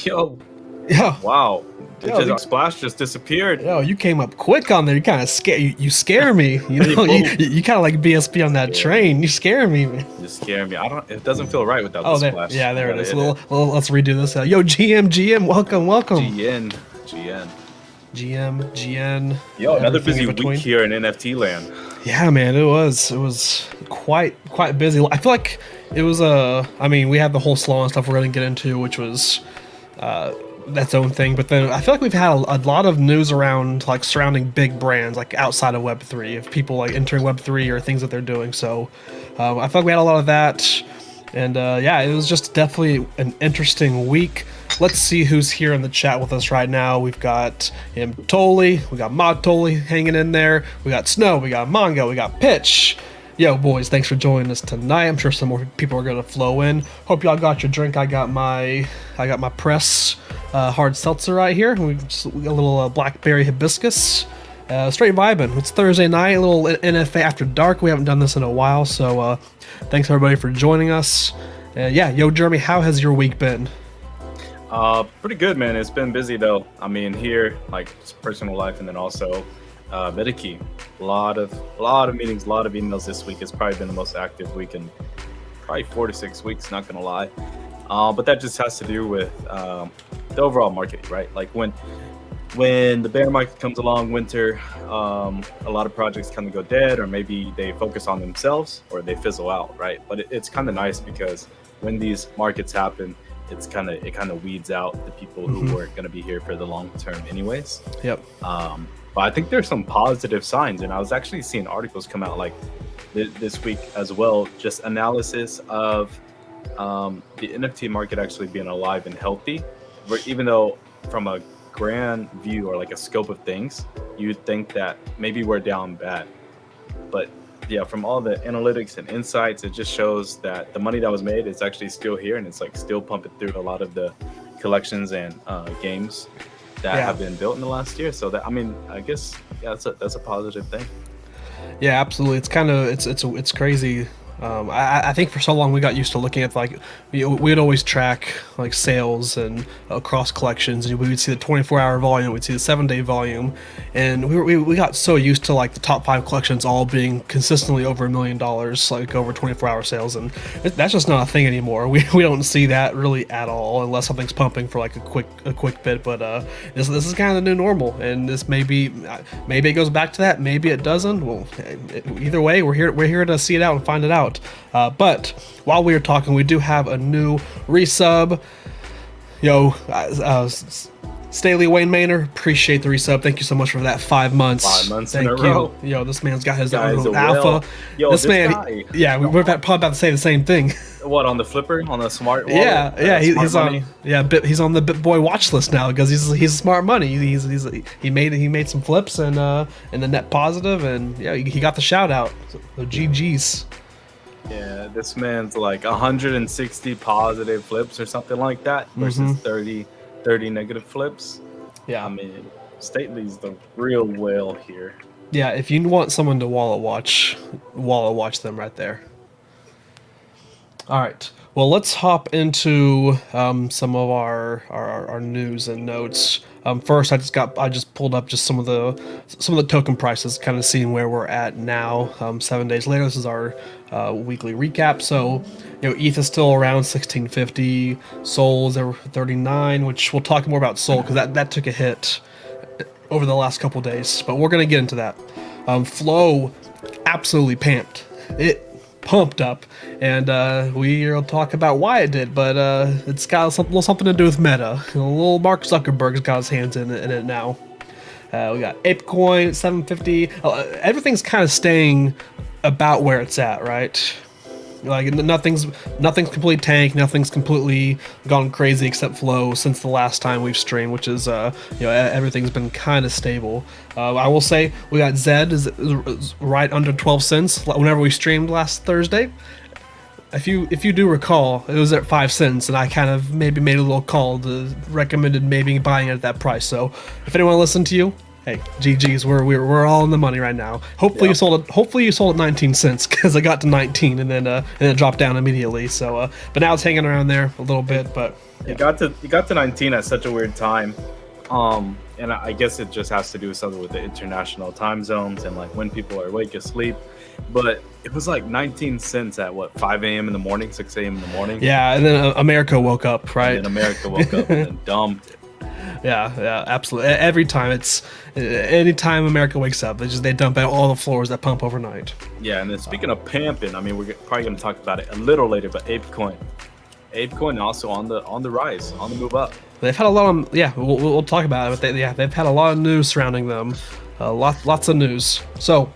Yo, Yo, wow. Yo, you- Splash just disappeared. yo, you came up quick on there. You kind of scare you scare me. You know, you kind of like BSB on that train. You scare me, man. You scare me. It doesn't feel right without Oh, the there, splash. yeah, there it is. Well, let's redo this. Yo, GM, welcome. GN. GN. Yo, another everything busy in between. week here in NFT land. Yeah, man, it was quite busy. I feel like it was I mean, we had the whole slow and stuff we're gonna get into, which was that's own thing. But then I feel like we've had a lot of news around like surrounding big brands like outside of Web3, of people like entering Web3 or things that they're doing. So I feel like we had a lot of that, and yeah, it was just definitely an interesting week. Let's see who's here in the chat with us right now. We've got him Toli, we got Mod Toli hanging in there, we got Snow, we got Mongo, we got Pitch. Yo, boys, thanks for joining us tonight. I'm sure some more people are gonna flow in. Hope y'all got your drink. I got my press hard seltzer right here. We got a little blackberry hibiscus. Straight vibing. It's Thursday night, a little NFA after dark. We haven't done this in a while, so thanks everybody for joining us. Yeah, yo, Jeremy, how has your week been? Pretty good, man. It's been busy though. I mean, here, like just personal life, and then also Medikey. A lot of meetings, a lot of emails this week. It's probably been the most active week in probably 4 to 6 weeks. Not gonna lie, but that just has to do with the overall market, right? Like when the bear market comes along, winter, a lot of projects kind of go dead, or maybe they focus on themselves, or they fizzle out, right? But it's kind of nice because when these markets happen, it kind of weeds out the people who weren't going to be here for the long term anyways. Yep. But I think there's some positive signs, and I was actually seeing articles come out like this week as well, just analysis of the NFT market actually being alive and healthy, where even though from a grand view or like a scope of things, you'd think that maybe we're down bad, but yeah, from all the analytics and insights, it just shows that the money that was made is actually still here, and it's like still pumping through a lot of the collections and games that have been built in the last year. So that, I mean, I guess that's a positive thing. Yeah, absolutely. It's kind of it's crazy. I think for so long we got used to looking at like we'd always track like sales and across collections, and we would see the 24-hour volume, we'd see the 7-day volume, and we got so used to like the top 5 collections all being consistently over $1 million, like over 24-hour sales, and that's just not a thing anymore. We don't see that really at all unless something's pumping for like a quick bit. But this is kind of the new normal, and this maybe it goes back to that, maybe it doesn't. Well, either way, we're here to see it out and find it out. But while we were talking, we do have a new resub. Yo, Staley Wayne Manor, appreciate the resub. Thank you so much for that. 5 months. 5 months Thank in a you. row. Yo, this man's got his Guy's own a alpha. whale. Yo, this man, guy. yeah, we're probably about to say the same thing. What, on the flipper, on the smart wallet? Yeah, he's money? he's on the BitBoy watch list now because he's smart money. He made some flips and the net positive, and yeah, he got the shout out. So GG's. Yeah, this man's like 160 positive flips or something like that versus 30 negative flips. Yeah, I mean, Stately's the real whale here. yeah. If you want someone to wallet watch them right there. All right. Well, let's hop into some of our news and notes. First, I just pulled up just some of the token prices, kind of seeing where we're at now. 7 days later, this is our weekly recap. So, ETH is still around 1650. Sol is over 39, which we'll talk more about Sol because that took a hit over the last couple days. But we're gonna get into that. Flow absolutely pumped. It pumped up, and we'll talk about why it did, but it's got a little something to do with Meta. A little Mark Zuckerberg's got his hands in it now. We got ApeCoin 750. Everything's kind of staying about where it's at, right? Like nothing's completely tanked, nothing's completely gone crazy except Flow since the last time we've streamed, which is everything's been kind of stable. I will say we got Zed is right under 12 cents whenever we streamed last Thursday. If you do recall, it was at 5 cents, and I kind of maybe made a little call to recommended maybe buying it at that price. So if anyone listened to you, hey, GG's, we're all in the money right now. Hopefully you sold it. Hopefully you sold at 19 cents because I got to 19 and then it dropped down immediately. So but now it's hanging around there a little bit. But yeah. You got to 19 at such a weird time, and I guess it just has to do with something with the international time zones and like when people are awake, asleep. But it was like 19 cents at what, 5 a.m. in the morning, 6 a.m. in the morning. Yeah, and then America woke up, right? And then America woke up and then dumped it. Yeah, absolutely. Every time anytime America wakes up, they dump out all the floors that pump overnight. Yeah, and then speaking of pumping, I mean, we're probably going to talk about it a little later, but ApeCoin also on the rise, on the move up. They've had a lot of we'll talk about it, but they've had a lot of news surrounding them, lots of news. So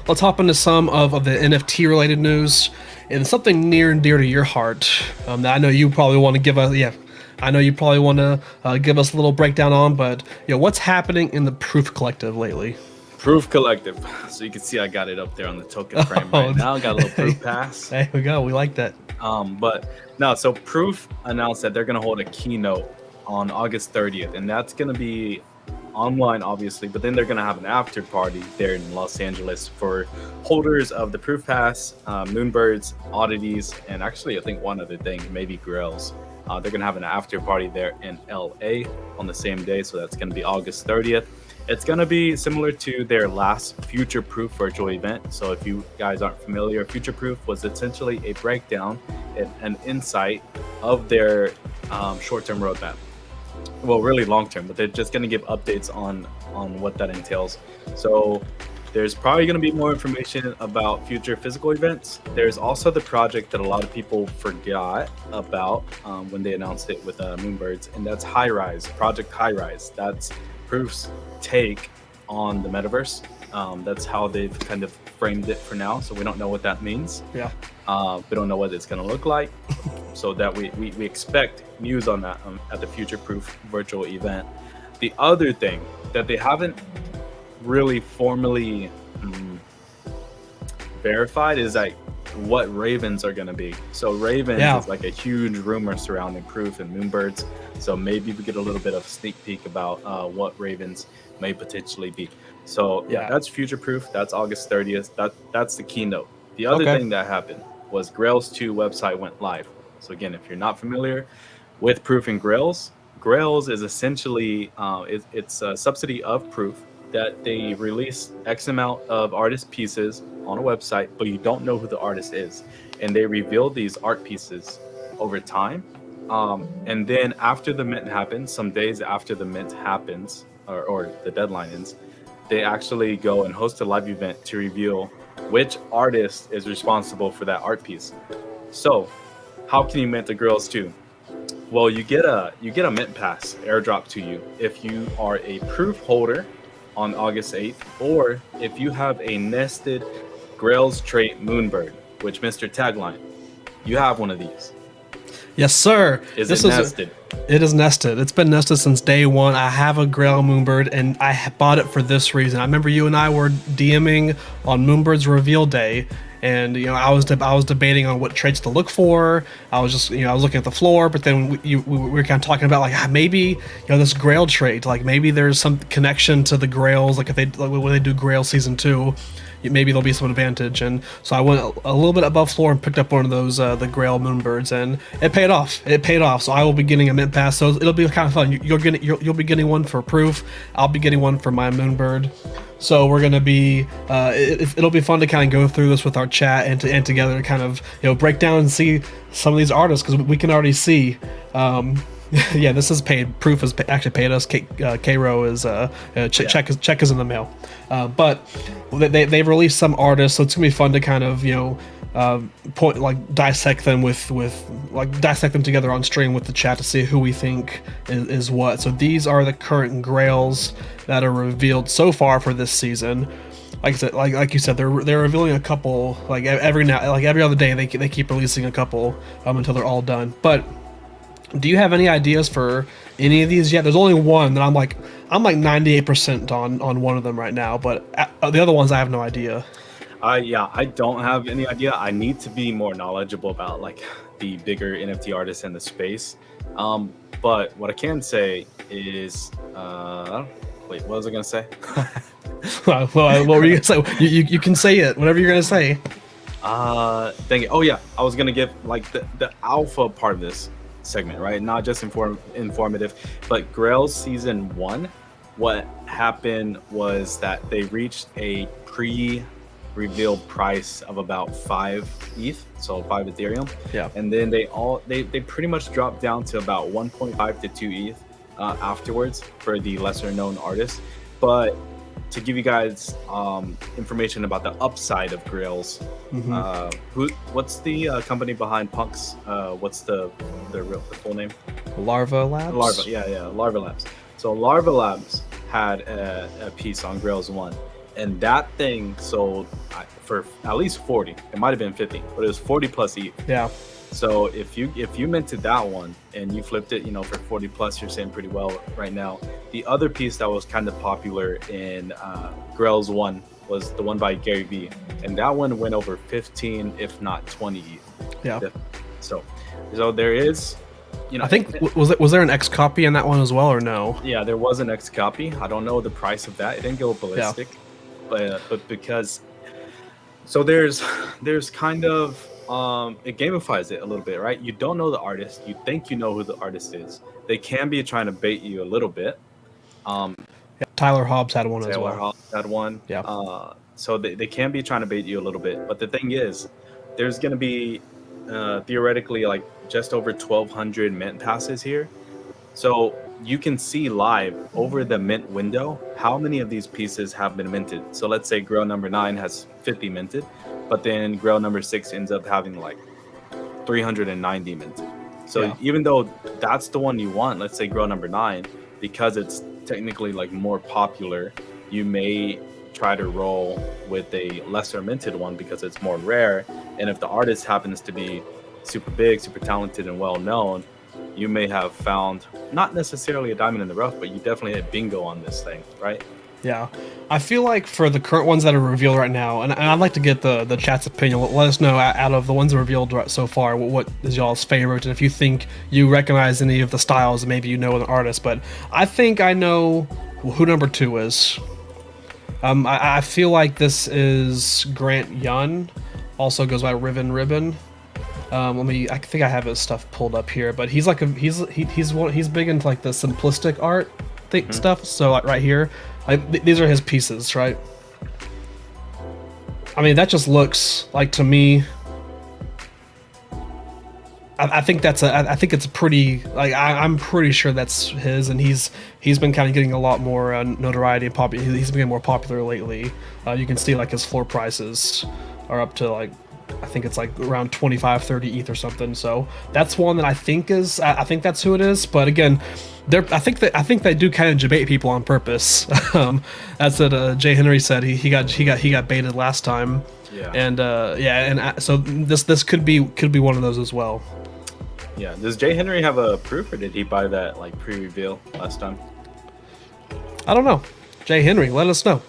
let's hop into some of the NFT related news and something near and dear to your heart that I know you probably want to give us. Yeah. I know you probably want to give us a little breakdown on, but what's happening in the Proof Collective lately? Proof Collective. So you can see I got it up there on the token frame right now. Got a little Proof pass. There we go. We like that. But no, so Proof announced that they're going to hold a keynote on August 30th, and that's going to be online, obviously, but then they're going to have an after party there in Los Angeles for holders of the Proof Pass, Moonbirds, Oddities, and actually I think one other thing, maybe Grails. They're going to have an after party there in LA on the same day, so that's going to be August 30th. It's going to be similar to their last Future Proof virtual event. So if you guys aren't familiar, Future Proof was essentially a breakdown and an insight of their short-term roadmap. Well, really long-term, but they're just going to give updates on what that entails. So there's probably going to be more information about future physical events. There's also the project that a lot of people forgot about when they announced it with Moonbirds, and that's Project High-Rise. That's Proof's take on the metaverse. That's how they've kind of framed it for now, so we don't know what that means. Yeah. We don't know what it's going to look like, so that we expect news on that at the Future Proof virtual event. The other thing that they haven't really formally verified is like what Ravens are going to be. So Ravens is like a huge rumor surrounding Proof and Moonbirds, so maybe we get a little bit of a sneak peek about what Ravens may potentially be. So yeah, that's Future Proof. That's August 30th. That's the keynote. The other Okay. thing that happened was Grails 2 website went live. So again, if you're not familiar with Proof and Grails, Grails is essentially it's a subsidy of Proof that they release X amount of artist pieces on a website, but you don't know who the artist is, and they reveal these art pieces over time. And then after the mint happens, some days after the mint happens, or the deadline ends, they actually go and host a live event to reveal which artist is responsible for that art piece. So, how can you mint the girls too? Well, you get a mint pass airdrop to you if you are a proof holder on August 8th, or if you have a nested Grails trait Moonbird, which Mr. Tagline, you have one of these. Yes, sir. Is This it is nested? it is nested. It's been nested since day one. I have a Grail Moonbird, and bought it for this reason. I remember you and I were DMing on Moonbird's reveal day, and I was debating on what traits to look for. I was just I was looking at the floor, but then we were kind of talking about like maybe this Grail trait, like maybe there's some connection to the Grails, like if they like when they do Grail season 2. Maybe there'll be some advantage, and so I went a little bit above floor and picked up one of those the Grail Moonbirds, and it paid off. It paid off. So I will be getting a mint pass. So it'll be kind of fun. You'll be getting one for Proof. I'll be getting one for my Moonbird. So we're gonna be it'll be fun to kind of go through this with our chat and together to kind of break down and see some of these artists, because we can already see. Yeah, this is paid. Proof has actually paid us. K-Ro is check is in the mail. But they've released some artists, so it's gonna be fun to kind of dissect them dissect them together on stream with the chat to see who we think is what. So these are the current Grails that are revealed so far for this season. Like I said, like you said, they're revealing a couple every other day. They keep releasing a couple until they're all done. But do you have any ideas for any of these yet? There's only one that I'm like 98% on one of them right now, but the other ones I have no idea. Yeah, I don't have any idea. I need to be more knowledgeable about like the bigger NFT artists in the space. But what I can say is, wait, what was I gonna say? Well, what were you gonna say? You can say it. Whatever you're gonna say. Dang it. Oh yeah, I was gonna give like the alpha part of this segment, right? Not just informative, but Grails season 1. What happened was that they reached a pre-revealed price of about 5 ETH, so 5 Ethereum. Yeah. And then they pretty much dropped down to about 1.5 to 2 ETH afterwards for the lesser known artists. But to give you guys information about the upside of Grails, what's the company behind Punks? What's the full name? Larva Labs. Larva Labs. So Larva Labs had a piece on Grails 1, and that thing sold for at least 40. It might have been 50, but it was 40 plus ETH. Yeah. So if you minted that one and you flipped it, for 40 plus, you're saying pretty well right now. The other piece that was kind of popular in Grails 1 was the one by Gary Vee, and that one went over 15, if not 20 ETH. Yeah. So there is, I think was there an X copy in that one as well, or no? Yeah, there was an X copy. I don't know the price of that. It didn't go ballistic, but because there's kind of it gamifies it a little bit, right? You don't know the artist. You think you know who the artist is. They can be trying to bait you a little bit. Tyler Hobbs had one as well. Tyler Hobbs had one. Yeah. So they can be trying to bait you a little bit. But the thing is, there's going to be theoretically like just over 1,200 mint passes here. So you can see live over the mint window how many of these pieces have been minted. So let's say Grail number 9 has 50 minted, but then Grail number 6 ends up having like 390 minted. So even though that's the one you want, let's say Grail number 9, because it's technically like more popular, you may try to roll with a lesser minted one because it's more rare. And if the artist happens to be super big, super talented, and well known, you may have found not necessarily a diamond in the rough, but you definitely hit bingo on this thing, right? Yeah, I feel like for the current ones that are revealed right now, and I'd like to get the chat's opinion. Let us know out of the ones revealed so far, what is y'all's favorite, and if you think you recognize any of the styles, maybe you know an artist. But I think I know who number 2 is. I feel like this is Grant Yun. also goes by Ribbon. I think I have his stuff pulled up here, but he's he's big into like the simplistic art stuff. So like right here, these are his pieces, right? I mean, that just looks like to me. I think I think it's pretty. Like I'm pretty sure that's his, and he's been kind of getting a lot more notoriety and popular. He's been getting more popular lately. You can see like his floor prices are up to like, I think it's like around 25, 30 ETH or something. So that's one that I think is. I think that's who it is. But again, I think they do kind of debate people on purpose. That's what Jay Henry said. He got baited last time. Yeah. And so this could be one of those as well. Yeah. Does Jay Henry have a proof, or did he buy that like pre-reveal last time? I don't know. Jay Henry, let us know.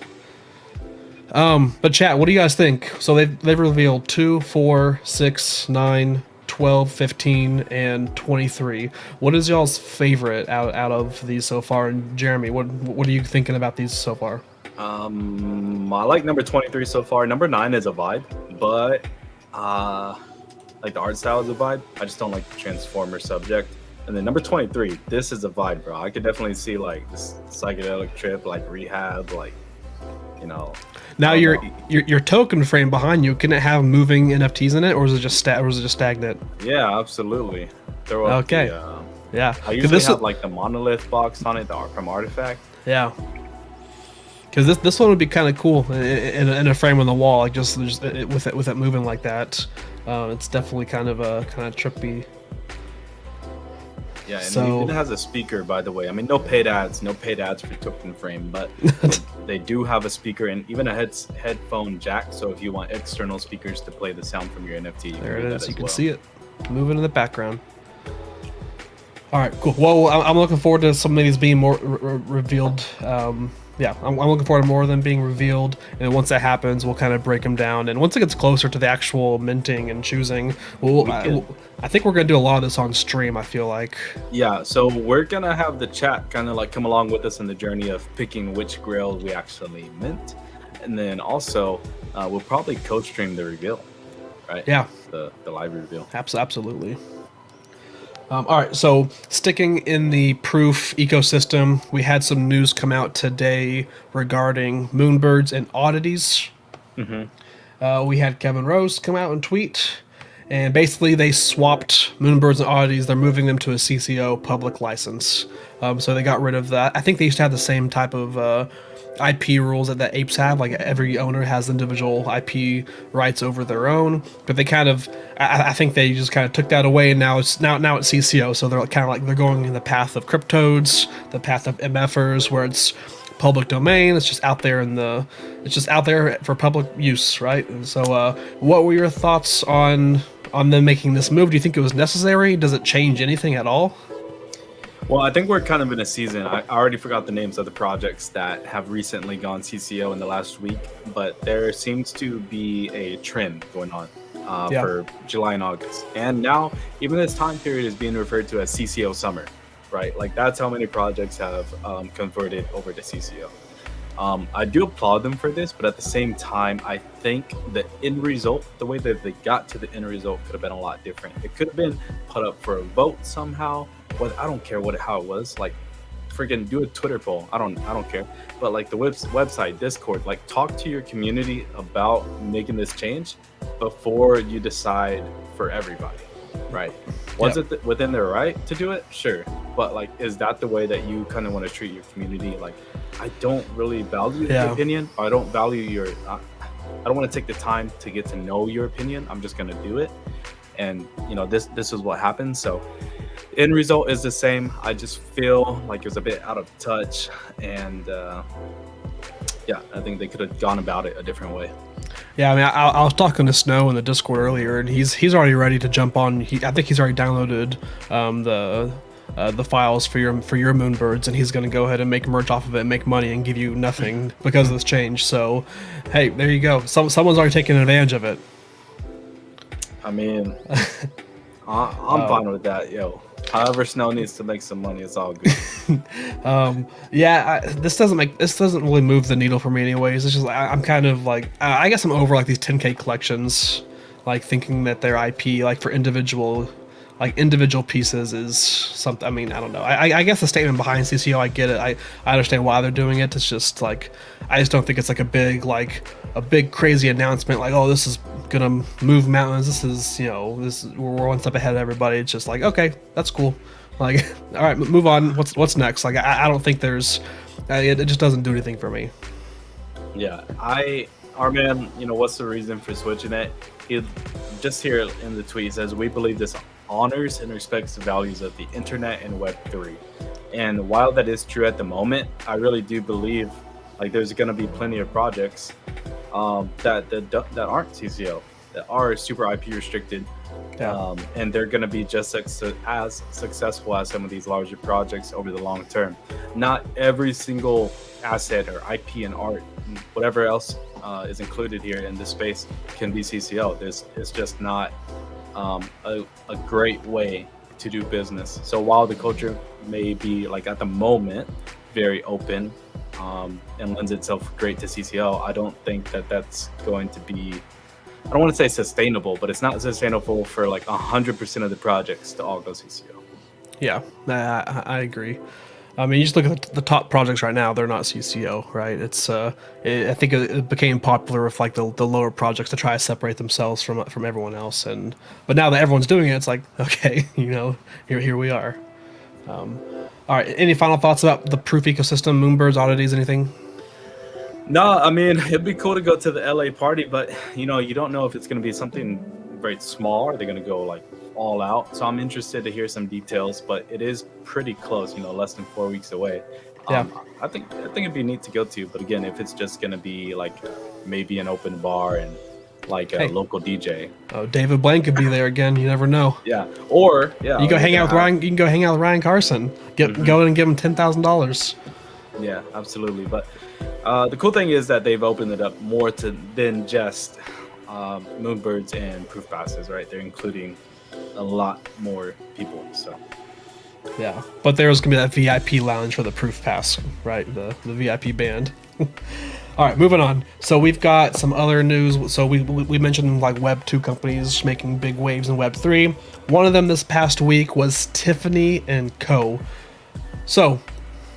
But chat, what do you guys think? So they've revealed 2, 4, 6, 9, 12, 15, and 23. What is y'all's favorite out of these so far? And Jeremy, what are you thinking about these so far? I like number 23 so far. Number 9 is a vibe, but like the art style is a vibe. I just don't like the Transformer subject. And then number 23, this is a vibe, bro. I could definitely see like this psychedelic trip, like rehab, like, you know. Now your token frame behind you, can it have moving NFTs in it, or is it just stagnant? Yeah, absolutely. Throw up okay. Yeah. I usually have like the monolith box on it, from Artifact. Yeah. Because this one would be kind of cool in a frame on the wall, like just with it moving like that. It's definitely kind of trippy. Yeah, and it has a speaker, by the way. I mean, no paid ads for token frame, but they do have a speaker and even a headphone jack. So if you want external speakers to play the sound from your NFT, there it is. You can see it moving in the background. All right, cool. Well, I'm looking forward to some of these being more revealed. I'm looking forward to more of them being revealed, and once that happens, we'll kind of break them down. And once it gets closer to the actual minting and choosing, I think we're gonna do a lot of this on stream. I feel like. Yeah, so we're gonna have the chat kind of like come along with us in the journey of picking which grail we actually mint, and then also we'll probably co-stream the reveal, right? Yeah. The live reveal. Absolutely. All right, so sticking in the proof ecosystem, we had some news come out today regarding Moonbirds and oddities. Mm-hmm. We had Kevin Rose come out and tweet, and basically they swapped Moonbirds and oddities. They're moving them to a CCO public license. So they got rid of that. I think they used to have the same type of IP rules that apes have. Like every owner has individual IP rights over their own, but they kind of, I think they just kind of took that away, and now it's CCO. So they're kind of like they're going in the path of cryptodes, the path of MFers, where it's public domain. It's just out there it's just out there for public use, right? And so, what were your thoughts on them making this move? Do you think it was necessary? Does it change anything at all? Well, I think we're kind of in a season. I already forgot the names of the projects that have recently gone CCO in the last week, but there seems to be a trend going on for July and August. And now, even this time period is being referred to as CCO summer, right? Like that's how many projects have converted over to CCO. I do applaud them for this, but at the same time, I think the end result, the way that they got to the end result could have been a lot different. It could have been put up for a vote somehow. But I don't care how it was. Like, freaking do a Twitter poll. I don't care. But like the website, Discord, like talk to your community about making this change before you decide for everybody, right? Was it within their right to do it? Sure. But like, is that the way that you kind of want to treat your community? Like, I don't really value your opinion. I don't value your. I don't want to take the time to get to know your opinion. I'm just gonna do it, and you know this is what happens. So. End result is the same. I just feel like it was a bit out of touch, and I think they could have gone about it a different way. Yeah, I mean, I was talking to Snow in the Discord earlier, and he's already ready to jump on. I think he's already downloaded the files for your Moonbirds, and he's going to go ahead and make merch off of it and make money and give you nothing because of this change. So, hey, there you go. Someone's already taking advantage of it. I mean, I'm fine with that, yo. However, Snow needs to make some money. It's all good. This doesn't really move the needle for me, anyways. It's just I'm kind of like I guess I'm over like these 10K collections. like thinking that their IP, like for individual pieces, is something. I mean, I don't know. I guess the statement behind CCO, I get it. I understand why they're doing it. It's just like I just don't think it's like a big crazy announcement like, oh, this is gonna move mountains. This is, we're one step ahead of everybody. It's just like, okay, that's cool. Like, all right, move on. What's next? Like, I don't think there's. It just doesn't do anything for me. Yeah, our man, what's the reason for switching it? He just here in the tweet says, we believe this honors and respects the values of the internet and Web3. And while that is true at the moment, I really do believe like there's going to be plenty of projects that aren't CCO, that are super IP restricted. Yeah. And they're going to be just as successful as some of these larger projects over the long term. Not every single asset or IP and art, and whatever else is included here in this space can be CCO. It's just not a great way to do business. So while the culture may be like at the moment very open and lends itself great to CCO, I don't think that that's going to be, I don't want to say sustainable, but it's not sustainable for like 100% of the projects to all go CCO. Yeah, I agree. I mean, you just look at the top projects right now; they're not CCO, right? I think it became popular with like the lower projects to try to separate themselves from everyone else, but now that everyone's doing it, it's like, okay, here we are. All right, any final thoughts about the proof ecosystem, Moonbirds, oddities, anything? No, I mean, it'd be cool to go to the LA party, but you don't know if it's going to be something very small or they're going to go like all out. So I'm interested to hear some details, but it is pretty close, less than 4 weeks away. Yeah. I think it'd be neat to go to, but again, if it's just going to be like maybe an open bar and like a local DJ. Oh, David Blaine could be there again. You never know. Yeah. Or yeah, you go hang out with Ryan. You can go hang out with Ryan Carson. Go in and give him $10,000. Yeah, absolutely. But the cool thing is that they've opened it up more than just Moonbirds and Proof Passes, right? They're including a lot more people. So yeah, but there's gonna be that VIP lounge for the Proof Pass, right? The VIP band. All right, moving on. So we've got some other news. So we mentioned like Web 2 companies making big waves in Web 3. One of them this past week was Tiffany and Co. So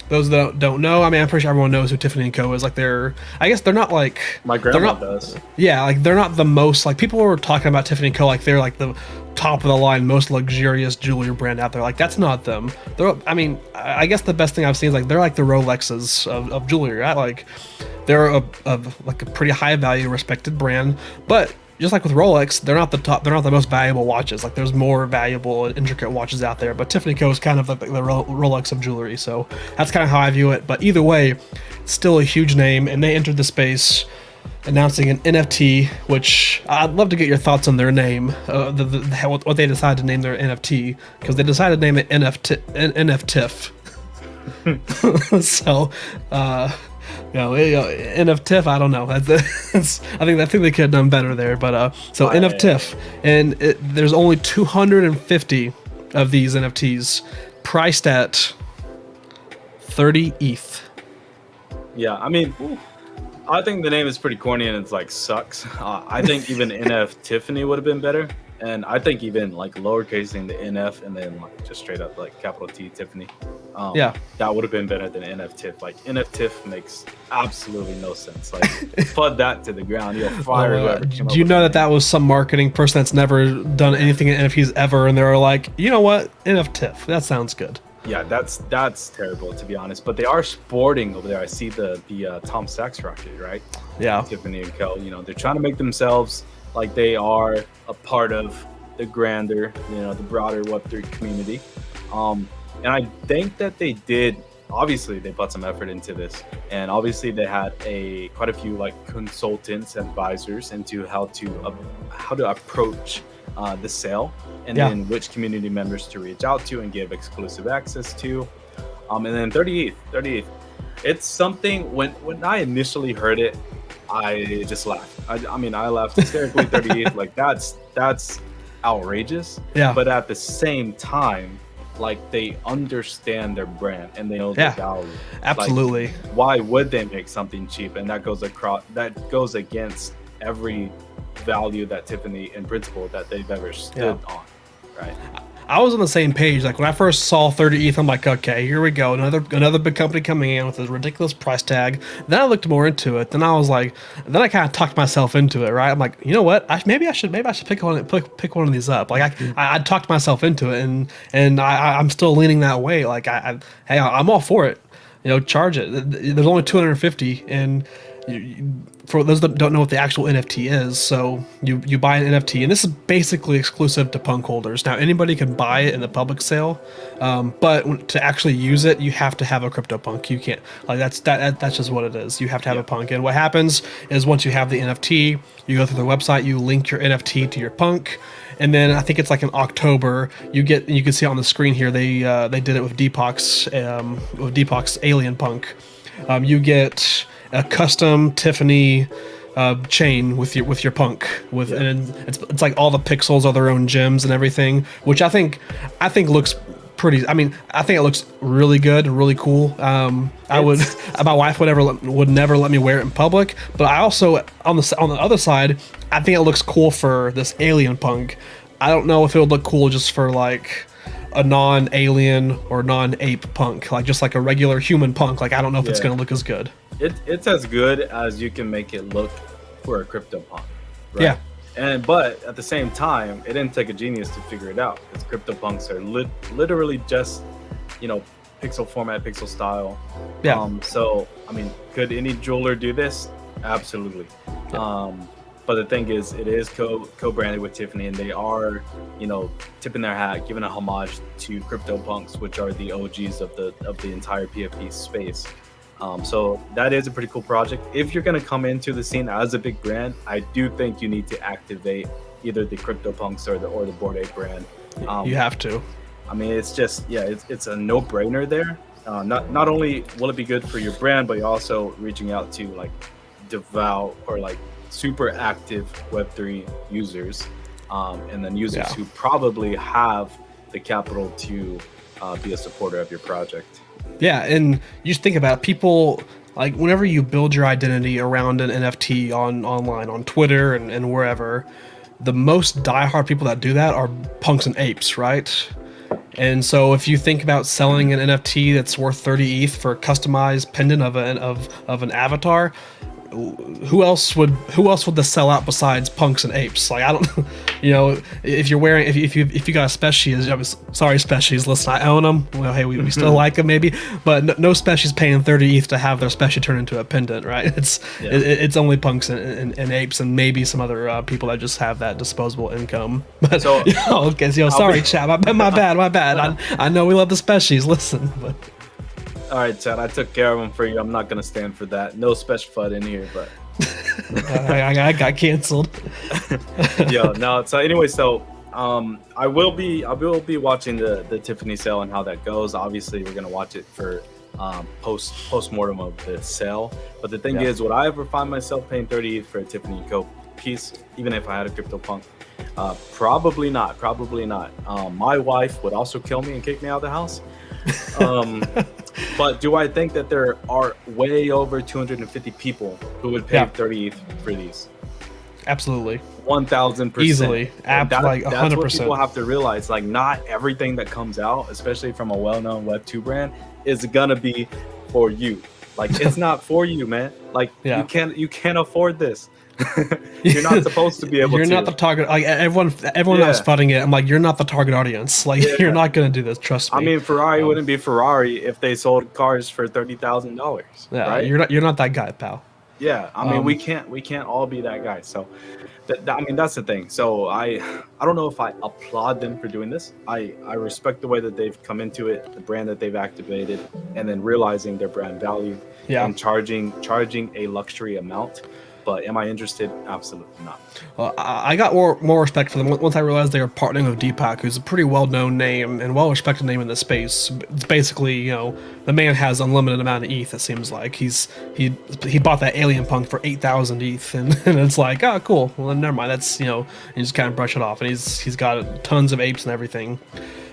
those that don't know, I mean, I'm pretty sure everyone knows who Tiffany & Co. is. Like, I guess they're not like... My grandma does. Yeah, like, they're not the most... Like, people were talking about Tiffany & Co. like they're, like, the top of the line, most luxurious jewelry brand out there. Like, that's not them. I mean, I guess the best thing I've seen is, like, they're, like, the Rolexes of jewelry, right? Like, they're a pretty high-value, respected brand, but... Just like with Rolex, they're not the top. They're not the most valuable watches. Like there's more valuable and intricate watches out there. But Tiffany Co. is kind of like the Rolex of jewelry. So that's kind of how I view it. But either way, still a huge name, and they entered the space announcing an NFT, which I'd love to get your thoughts on their name, what they decided to name their NFT, because they decided to name it NFTIF. So. NFTIF, I don't know. I think they could have done better there. But so NFTIF, and there's only 250 of these NFTs, priced at 30 ETH. Yeah, I mean, I think the name is pretty corny and it's like sucks. I think even NF Tiffany would have been better. And I think even like lowercasing the NF and then like just straight up like capital T Tiffany. That would have been better than NF Tiff. Like NF Tiff makes absolutely no sense. Like flood that to the ground. You'll fire whoever. Do you know that was some marketing person that's never done anything in NFTs ever, and they were like, you know what, NF Tiff, that sounds good. Yeah, that's terrible to be honest. But they are sporting over there. I see the Tom Sachs rocket, right? Yeah. Tiffany and Co. They're trying to make themselves like they are a part of the grander, the broader Web3 community. And I think that they did, obviously they put some effort into this. And obviously they had quite a few like consultants, advisors into how to approach the sale and then which community members to reach out to and give exclusive access to. And then 30 ETH. It's something, when I initially heard it, I just laughed. I mean, I laughed hysterically. 30 ETH, like that's outrageous. Yeah. But at the same time, like they understand their brand and they know the value. Absolutely. Like, why would they make something cheap? And that goes against every value that Tiffany in principle that they've ever stood on, right? I was on the same page. Like when I first saw 30 ETH, I'm like, okay, here we go, another big company coming in with a ridiculous price tag. Then I looked more into it. Then I was like, then I kind of talked myself into it, right? I'm like, you know what? Maybe I should pick one of these up. Like I talked myself into it, and I'm still leaning that way. Like hey, I'm all for it. Charge it. There's only 250, and for those that don't know what the actual NFT is, so you buy an NFT, and this is basically exclusive to punk holders. Now anybody can buy it in the public sale, but to actually use it, you have to have a CryptoPunk. You can't, like, that's just what it is. You have to have a punk, and what happens is once you have the NFT, you go through the website, you link your NFT to your punk. And then I think it's like in October, you can see on the screen here, they did it with Deepak's Alien Punk. You get a custom Tiffany chain with your punk and it's like all the pixels are their own gems and everything, which I think looks pretty. I mean, I think it looks really good and really cool. My wife would never let me wear it in public, but I also on the other side, I think it looks cool for this alien punk. I don't know if it would look cool just for like a non-alien or non-ape punk, like just like a regular human punk. Like I don't know if it's gonna look as good. It's as good as you can make it look for a crypto punk, right? Yeah. But at the same time, it didn't take a genius to figure it out, because crypto punks are literally just, pixel format, pixel style. Yeah. So I mean, could any jeweler do this? Absolutely. Yeah. But the thing is, it is co-branded with Tiffany, and they are, tipping their hat, giving a homage to CryptoPunks, which are the OGs of the entire PFP space. So that is a pretty cool project. If you're going to come into the scene as a big brand, I do think you need to activate either the CryptoPunks or the Bored Ape brand. You have to. I mean, it's just, it's a no-brainer there. Not only will it be good for your brand, but you're also reaching out to like devout or like super active Web3 users, and then users who probably have the capital to be a supporter of your project. Yeah, and you just think about it, people, like whenever you build your identity around an NFT online, on Twitter and wherever, the most diehard people that do that are punks and apes, right? And so if you think about selling an NFT that's worth 30 ETH for a customized pendant of an avatar, who else would this sell out besides punks and apes? Like I don't, if you're wearing, if you got a species, sorry species, listen, I own them. Well, hey, we still like them maybe, but no species paying 30 ETH to have their species turn into a pendant, right? It's only punks and apes and maybe some other people that just have that disposable income. But so sorry, chap, my bad. I know we love the species. Listen, but. All right, Chad, I took care of them for you. I'm not gonna stand for that. No special FUD in here, but I got canceled. No. So anyway, I will be watching the Tiffany sale and how that goes. Obviously, we're gonna watch it for post-mortem of the sale. But the thing is, would I ever find myself paying 30 for a Tiffany Co. piece, even if I had a CryptoPunk? Probably not. My wife would also kill me and kick me out of the house. But do I think that there are way over 250 people who would pay 30 ETH for these? Absolutely. 1,000%. Easily. Like 100%. That's what people have to realize. Like, not everything that comes out, especially from a well-known Web2 brand, is gonna be for you. Like, it's not for you, man. Like, you can't afford this. You're not supposed to be able to. You're not the target. Like everyone that was fudding it, I'm like, you're not the target audience. Like you're not gonna do this. Trust me. I mean, Ferrari wouldn't be Ferrari if they sold cars for $30,000. Yeah, right? You're not that guy, pal. Yeah, I mean, we can't all be that guy. So, I mean, that's the thing. So I don't know if I applaud them for doing this. I respect the way that they've come into it, the brand that they've activated, and then realizing their brand value and charging a luxury amount. But am I interested? Absolutely not. Well, I got more respect for them once I realized they were partnering with Deepak, who's a pretty well-known name and well-respected name in the space. It's basically, the man has unlimited amount of ETH. It seems like he bought that alien punk for 8,000 ETH, and it's like, oh, cool. Well, then never mind. That's you just kind of brush it off. And he's got tons of apes and everything.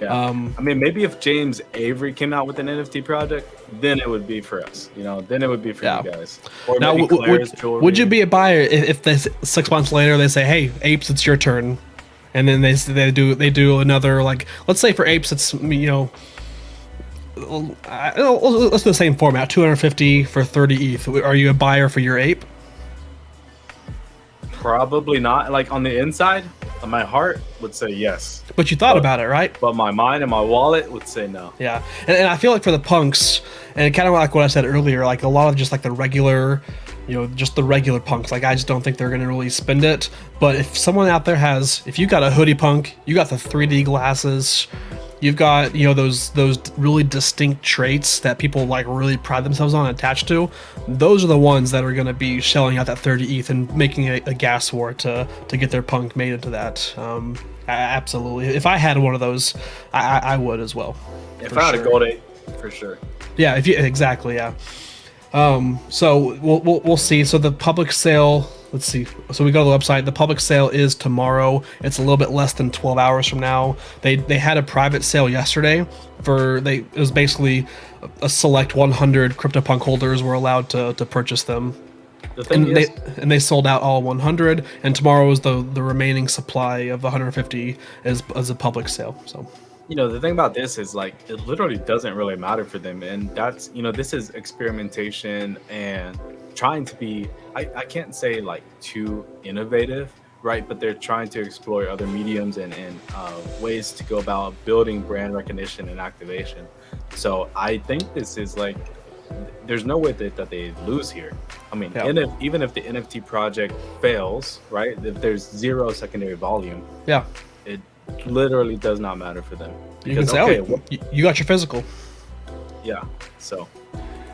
Yeah. I mean, maybe if James Avery came out with an NFT project, then it would be for us. Then it would be for Yeah. you guys. Or Now, maybe Claire's jewelry. would you be a buyer if this 6 months later they say, "Hey, Apes, it's your turn," and then they do another, like, let's say for Apes it's let's do the same format, 250 for 30 ETH. Are you a buyer for your ape? Probably not. Like, on the inside, my heart would say yes. But you thought about it, right? But my mind and my wallet would say no. Yeah, and I feel like for the punks, and kind of like what I said earlier, like a lot of just like the regular, just the regular punks, like I just don't think they're gonna really spend it. But if someone out there if you got a hoodie punk, you got the 3D glasses, you've got those really distinct traits that people like really pride themselves on and attach to, those are the ones that are going to be shelling out that 30 ETH and making a gas war to get their punk made into that. Absolutely, if I had one of those, I would as well. If I had a gold ape, for sure. Yeah, exactly, yeah. So we'll see. So the public sale, let's see. So we go to the website. The public sale is tomorrow. It's a little bit less than 12 hours from now. They had a private sale yesterday it was basically a select 100 CryptoPunk holders were allowed to purchase them. The thing is, they sold out all 100, and tomorrow is the remaining supply of 150 as a public sale. So the thing about this is, like, it literally doesn't really matter for them, and that's this is experimentation and trying to be, I can't say like too innovative, right? But they're trying to explore other mediums and ways to go about building brand recognition and activation. So I think this is like, there's no way that they lose here. I mean, yeah. even if the NFT project fails, right? If there's zero secondary volume, yeah, it literally does not matter for them. Because, you can say, you got your physical. Yeah. So.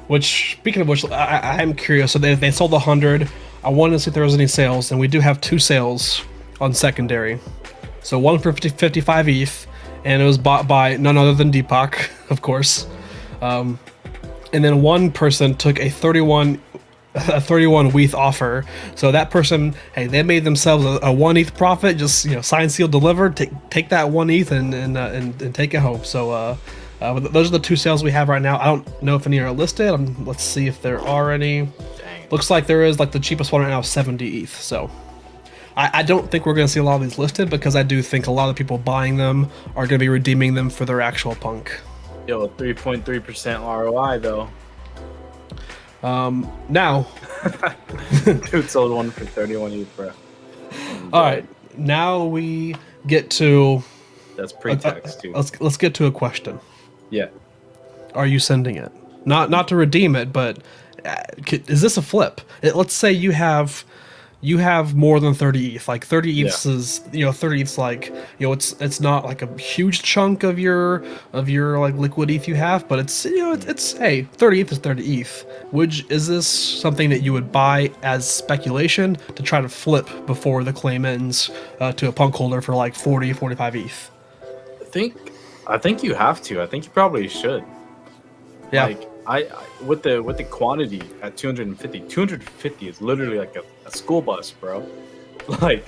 Which, speaking of which, I am curious. So they sold 100. I wanted to see if there was any sales, and we do have 2 sales on secondary. So one for 55 ETH, and it was bought by none other than Deepak, of course. And then one person took a 31 ETH offer. So that person, hey, they made themselves a 1 ETH profit. Just sign, seal, deliver. Take that 1 ETH and take it home. So those are the 2 sales we have right now. I don't know if any are listed. Let's see if there are any. Dang. Looks like there is. Like the cheapest one right now is 70 ETH. So I don't think we're going to see a lot of these listed, because I do think a lot of people buying them are going to be redeeming them for their actual punk. Yo, 3.3% ROI though. Now, dude sold one for 31 ETH, bro. All right, now we get to. That's pre-tax too. Let's get to a question. Yeah. Are you sending it? Not to redeem it, but is this a flip? Let's say you have more than 30 ETH. Like 30 ETH is 30 ETH's like it's not like a huge chunk of your like liquid ETH you have, but it's it's hey, 30 ETH is 30 ETH. Is this something that you would buy as speculation to try to flip before the claim ends to a punk holder for like 45 ETH? I think you have to. I think you probably should. Yeah. Like I with the quantity at 250 is literally like a school bus, bro. Like,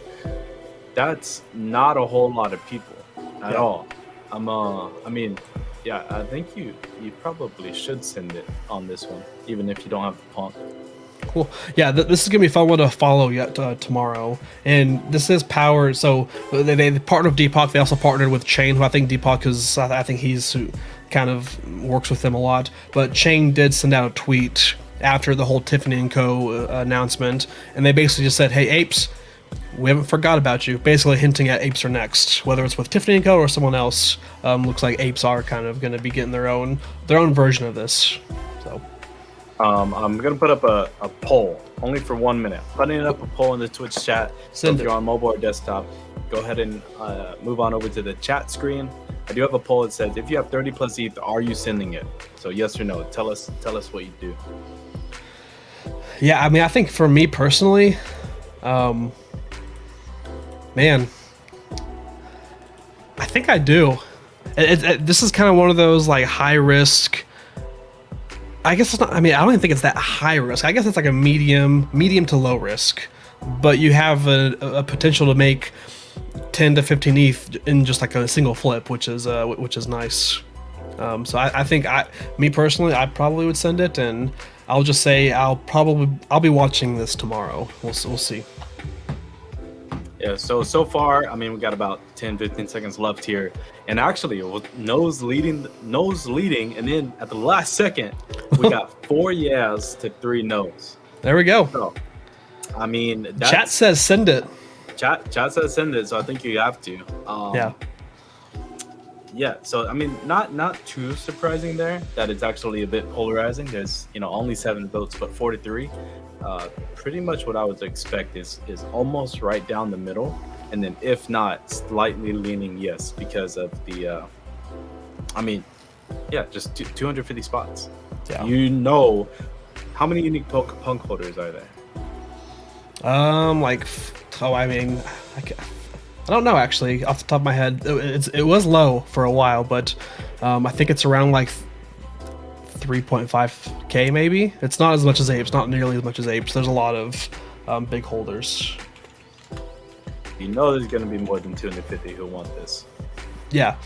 that's not a whole lot of people at all. I mean, yeah, I think you probably should send it on this one, even if you don't have the pump. Cool. Yeah, this is gonna be a fun one to follow yet tomorrow, and this is powered. So they partnered with Deepak. They also partnered with Chain, who I think Deepak is. I think he's who kind of works with them a lot. But Chain did send out a tweet after the whole Tiffany & Co. Announcement, and they basically just said, "Hey, Apes, we haven't forgot about you." Basically hinting at Apes are next, whether it's with Tiffany & Co. or someone else. Looks like Apes are kind of going to be getting their own version of this. So. I'm gonna put up a poll only for 1 minute. Putting up a poll in the Twitch chat. So if you're on mobile or desktop, go ahead and move on over to the chat screen. I do have a poll that says, if you have 30 plus ETH, are you sending it? So yes or no. Tell us what you do. Yeah, I mean, I think for me personally, man, I think I do. This is kind of one of those like high risk. I guess it's not. I mean, I don't even think it's that high risk. I guess it's like a medium to low risk, but you have a potential to make 10 to 15 ETH in just like a single flip, which is nice. So I think me personally, I probably would send it, and I'll just say I'll be watching this tomorrow. We'll see. Yeah, so far, I mean, we got about 10-15 seconds left here, and actually, it was nose leading, and then at the last second, we got 4 yes to 3 no's. There we go. So, I mean, chat says send it. Chat says send it, so I think you have to. Yeah. Yeah, so I mean, not too surprising there that it's actually a bit polarizing. There's only 7 votes, but 43. Pretty much what I would expect is almost right down the middle, and then if not, slightly leaning yes because of the. I mean, yeah, just 250 spots. Yeah. How many unique punk holders are there? I mean, I don't know actually off the top of my head. It was low for a while, but I think it's around like 3.5k maybe. It's not as much as apes, not nearly as much as apes. There's a lot of big holders. There's going to be more than 250 who want this. Yeah,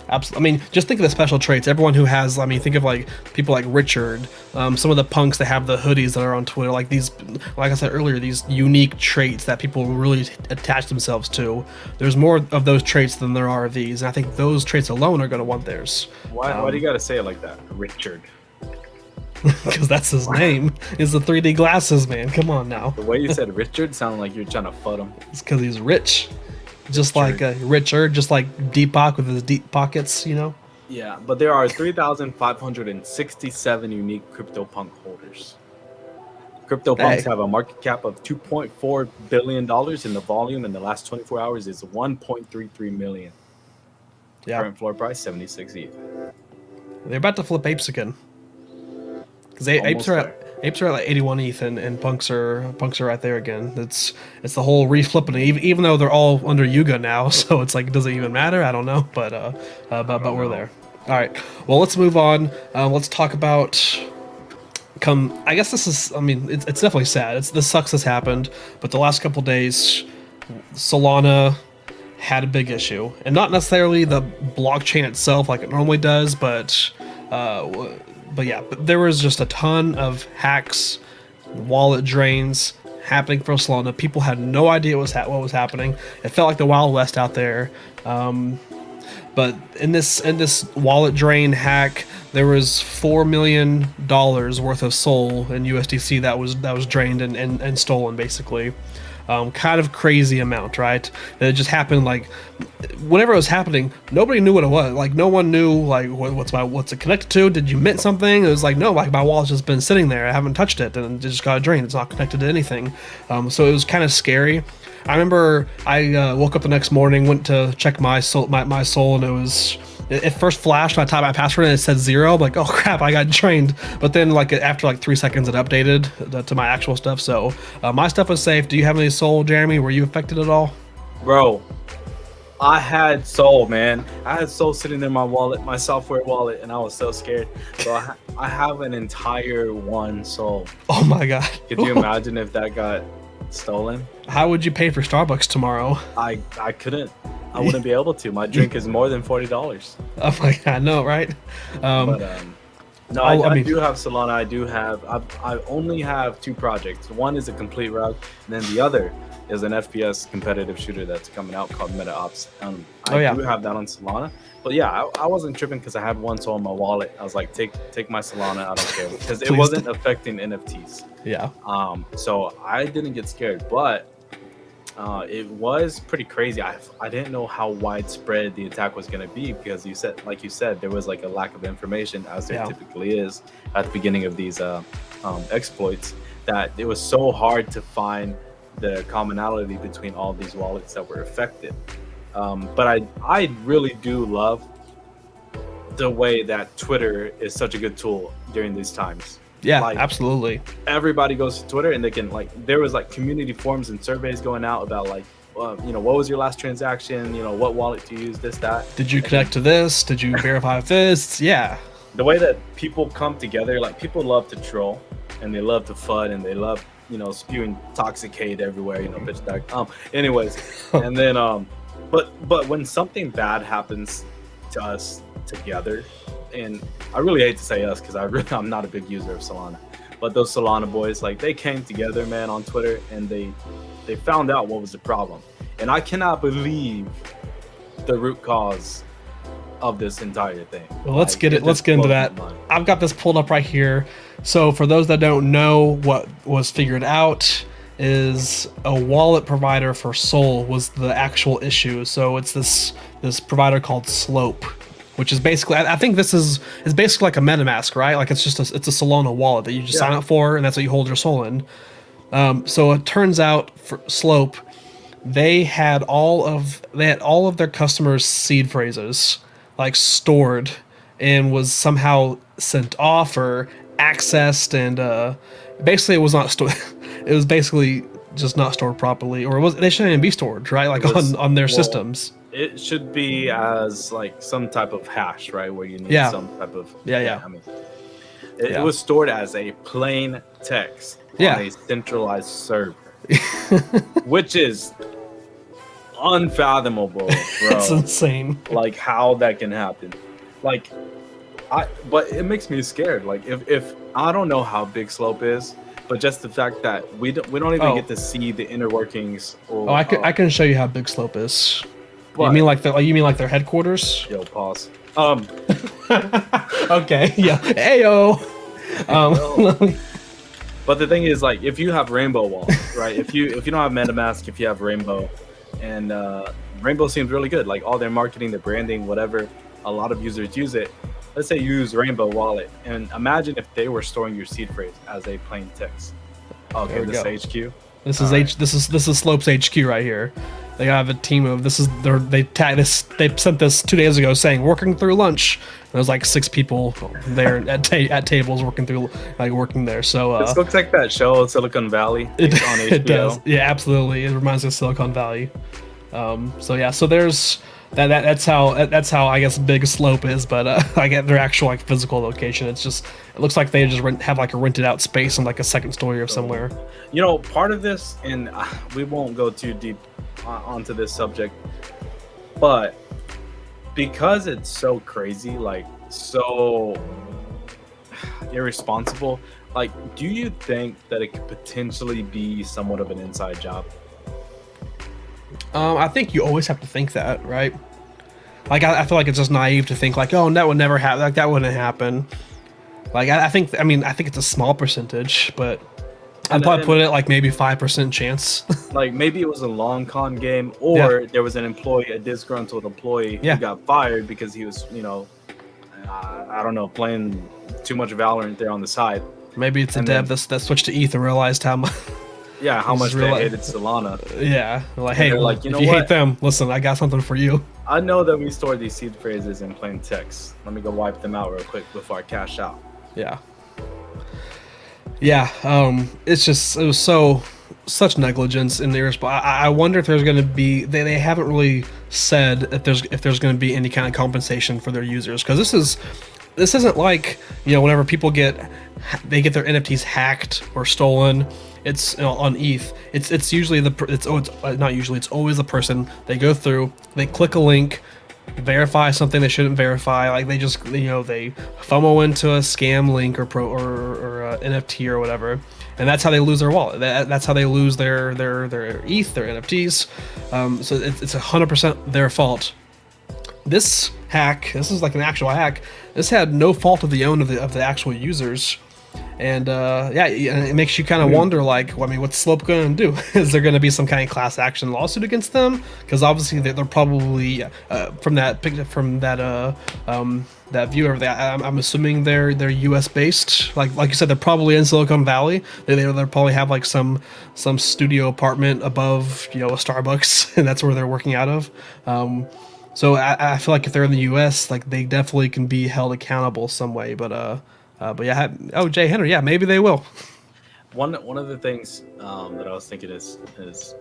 absolutely. I mean, just think of the special traits. Everyone who has, I mean, think of like people like Richard, some of the punks that have the hoodies that are on Twitter, like these, like I said earlier, these unique traits that people really attach themselves to. There's more of those traits than there are of these, and I think those traits alone are going to want theirs. Why do you got to say it like that, Richard? Because that's his name. Is the 3D glasses, man. Come on now. The way you said Richard sounded like you're trying to FUD him. It's because he's rich. Just like Richard, just like Deepak with his deep pockets, Yeah, but there are 3,567 unique CryptoPunk holders. CryptoPunks have a market cap of $2.4 billion, and the volume in the last 24 hours is 1.33 million. Yeah. Current floor price 76 ETH. They're about to flip apes again. Because apes are at like 81 ETH, and punks are right there again. It's the whole reflipping, even though they're all under Yuga now, so it's like, does it even matter? I don't know, but we're there. All right, well, let's move on. Let's talk about. I guess this is. I mean, it's definitely sad. This sucks. This happened, but the last couple days, Solana had a big issue, and not necessarily the blockchain itself like it normally does, but yeah, there was just a ton of hacks, wallet drains happening for Solana. People had no idea what was happening. It felt like the Wild West out there. But in this wallet drain hack, there was $4 million worth of SOL in USDC that was drained and stolen, basically. Kind of crazy amount, right? And it just happened like whenever it was happening, nobody knew what it was. Like no one knew like what's it connected to. Did you mint something? It was like no, like my wallet's just been sitting there. I haven't touched it, and it just got drained. It's not connected to anything. So it was kind of scary. I remember I woke up the next morning, went to check my SOL, and it first flashed when I typed my password and it said 0. I'm like, oh crap, I got drained. But then like after like 3 seconds it updated to my actual stuff. So my stuff was safe. Do you have any SOL, Jeremy? Were you affected at all? Bro, I had SOL, man. I had SOL sitting in my wallet, my software wallet, and I was so scared. So I have an entire 1 SOL. Oh my god. Could you imagine if that got stolen? How would you pay for Starbucks tomorrow? I couldn't. I wouldn't be able to. My drink is more than $40. Oh my god, no, right? No, I do have Solana. I only have 2 projects. One is a complete rug, and then the other is an FPS competitive shooter that's coming out called Meta Ops. I do have that on Solana. But yeah, I wasn't tripping because I had 1 SOL in my wallet. I was like, take my Solana, I don't care, because it wasn't affecting NFTs. Yeah. So I didn't get scared, but it was pretty crazy. I didn't know how widespread the attack was going to be because like you said, there was like a lack of information, as there typically is at the beginning of these exploits, that it was so hard to find the commonality between all these wallets that were affected. But I really do love the way that Twitter is such a good tool during these times. Yeah, like, absolutely. Everybody goes to Twitter and they can there was like community forums and surveys going out about like, what was your last transaction? What wallet do you use? This, that. Did you connect to this? Did you verify this? Yeah. The way that people come together, like people love to troll and they love to FUD and they love, spewing toxic hate everywhere, bitch. Anyways, and then But when something bad happens to us together, and I really hate to say us because I'm not a big user of Solana, but those Solana boys, like they came together, man, on Twitter, and they found out what was the problem, and I cannot believe the root cause of this entire thing. Well, let's get it. Let's get into that. I've got this pulled up right here. So for those that don't know, what was figured out is a wallet provider for Sol was the actual issue. So it's this provider called Slope, which is basically, I think this is basically like a MetaMask, right? Like it's a Solana wallet that you just sign up for, and that's what you hold your Sol in. So it turns out for Slope, they had all of their customers' seed phrases like stored and was somehow sent off or accessed, and basically it was not stored. It was basically just not stored properly, or they shouldn't even be stored, right? Like on their systems. It should be as like some type of hash, right? Where you need some type of I mean, it was stored as a plain text on a centralized server, which is unfathomable, bro. It's insane. Like how that can happen. Like but it makes me scared. Like if I don't know how big Slope is, but just the fact that we don't even get to see the inner workings. Or, I can show you how big Slope is. But, you mean like their headquarters? Yo, pause. Okay, yeah. Ayo. But the thing is, like, if you have Rainbow Wallet, right? If you don't have MetaMask, if you have Rainbow, and Rainbow seems really good. Like all their marketing, their branding, whatever. A lot of users use it. Let's say you use Rainbow Wallet, and imagine if they were storing your seed phrase as a plain text. Okay, this is HQ. This is Slope's HQ right here. They have a team of they sent this 2 days ago saying working through lunch. And there's like 6 people there at tables working there. So this looks like that show Silicon Valley. It, on HBO. It does. Yeah, absolutely. It reminds me of Silicon Valley. So there's that's how I guess big Slope is, but I get their actual like physical location. It looks like they just have like a rented out space on like a second story or somewhere. You know, part of this, and we won't go too deep onto this subject, but because it's so crazy, like so irresponsible, like do you think that it could potentially be somewhat of an inside job? I think you always have to think that, right? Like I feel like it's just naive to think like, oh, that would never happen. Like that wouldn't happen. Like I think it's a small percentage, but I'd probably put it like maybe 5% chance. Like maybe it was a long con game, or there was a disgruntled employee who got fired because he was, I don't know, playing too much Valorant there on the side. Maybe it's a dev that switched to ETH and realized how much. Yeah, how much they hated Solana. Yeah, like hey, if you hate them, listen, I got something for you. I know that we store these seed phrases in plain text. Let me go wipe them out real quick before I cash out. Yeah. It was such negligence in the response. I wonder if there's going to be. They haven't really said if there's going to be any kind of compensation for their users, because this isn't like whenever people get their NFTs hacked or stolen. It's on ETH. It's usually not usually. It's always the person. They go through. They click a link, verify something they shouldn't verify. Like they just they FOMO into a scam link or NFT or whatever, and that's how they lose their wallet. That's how they lose their ETH, their NFTs. So it's 100% their fault. This is like an actual hack. This had no fault of the own of the actual users. And it makes you kind of wonder, like, what's Slope going to do? Is there going to be some kind of class action lawsuit against them? Because obviously they're probably from that view over there. I'm assuming they're U.S. based. Like you said, they're probably in Silicon Valley. They probably have like some studio apartment above a Starbucks, and that's where they're working out of. So I feel like if they're in the U.S., like they definitely can be held accountable some way. But yeah, Jay Henry, yeah, maybe they will. One of the things that I was thinking is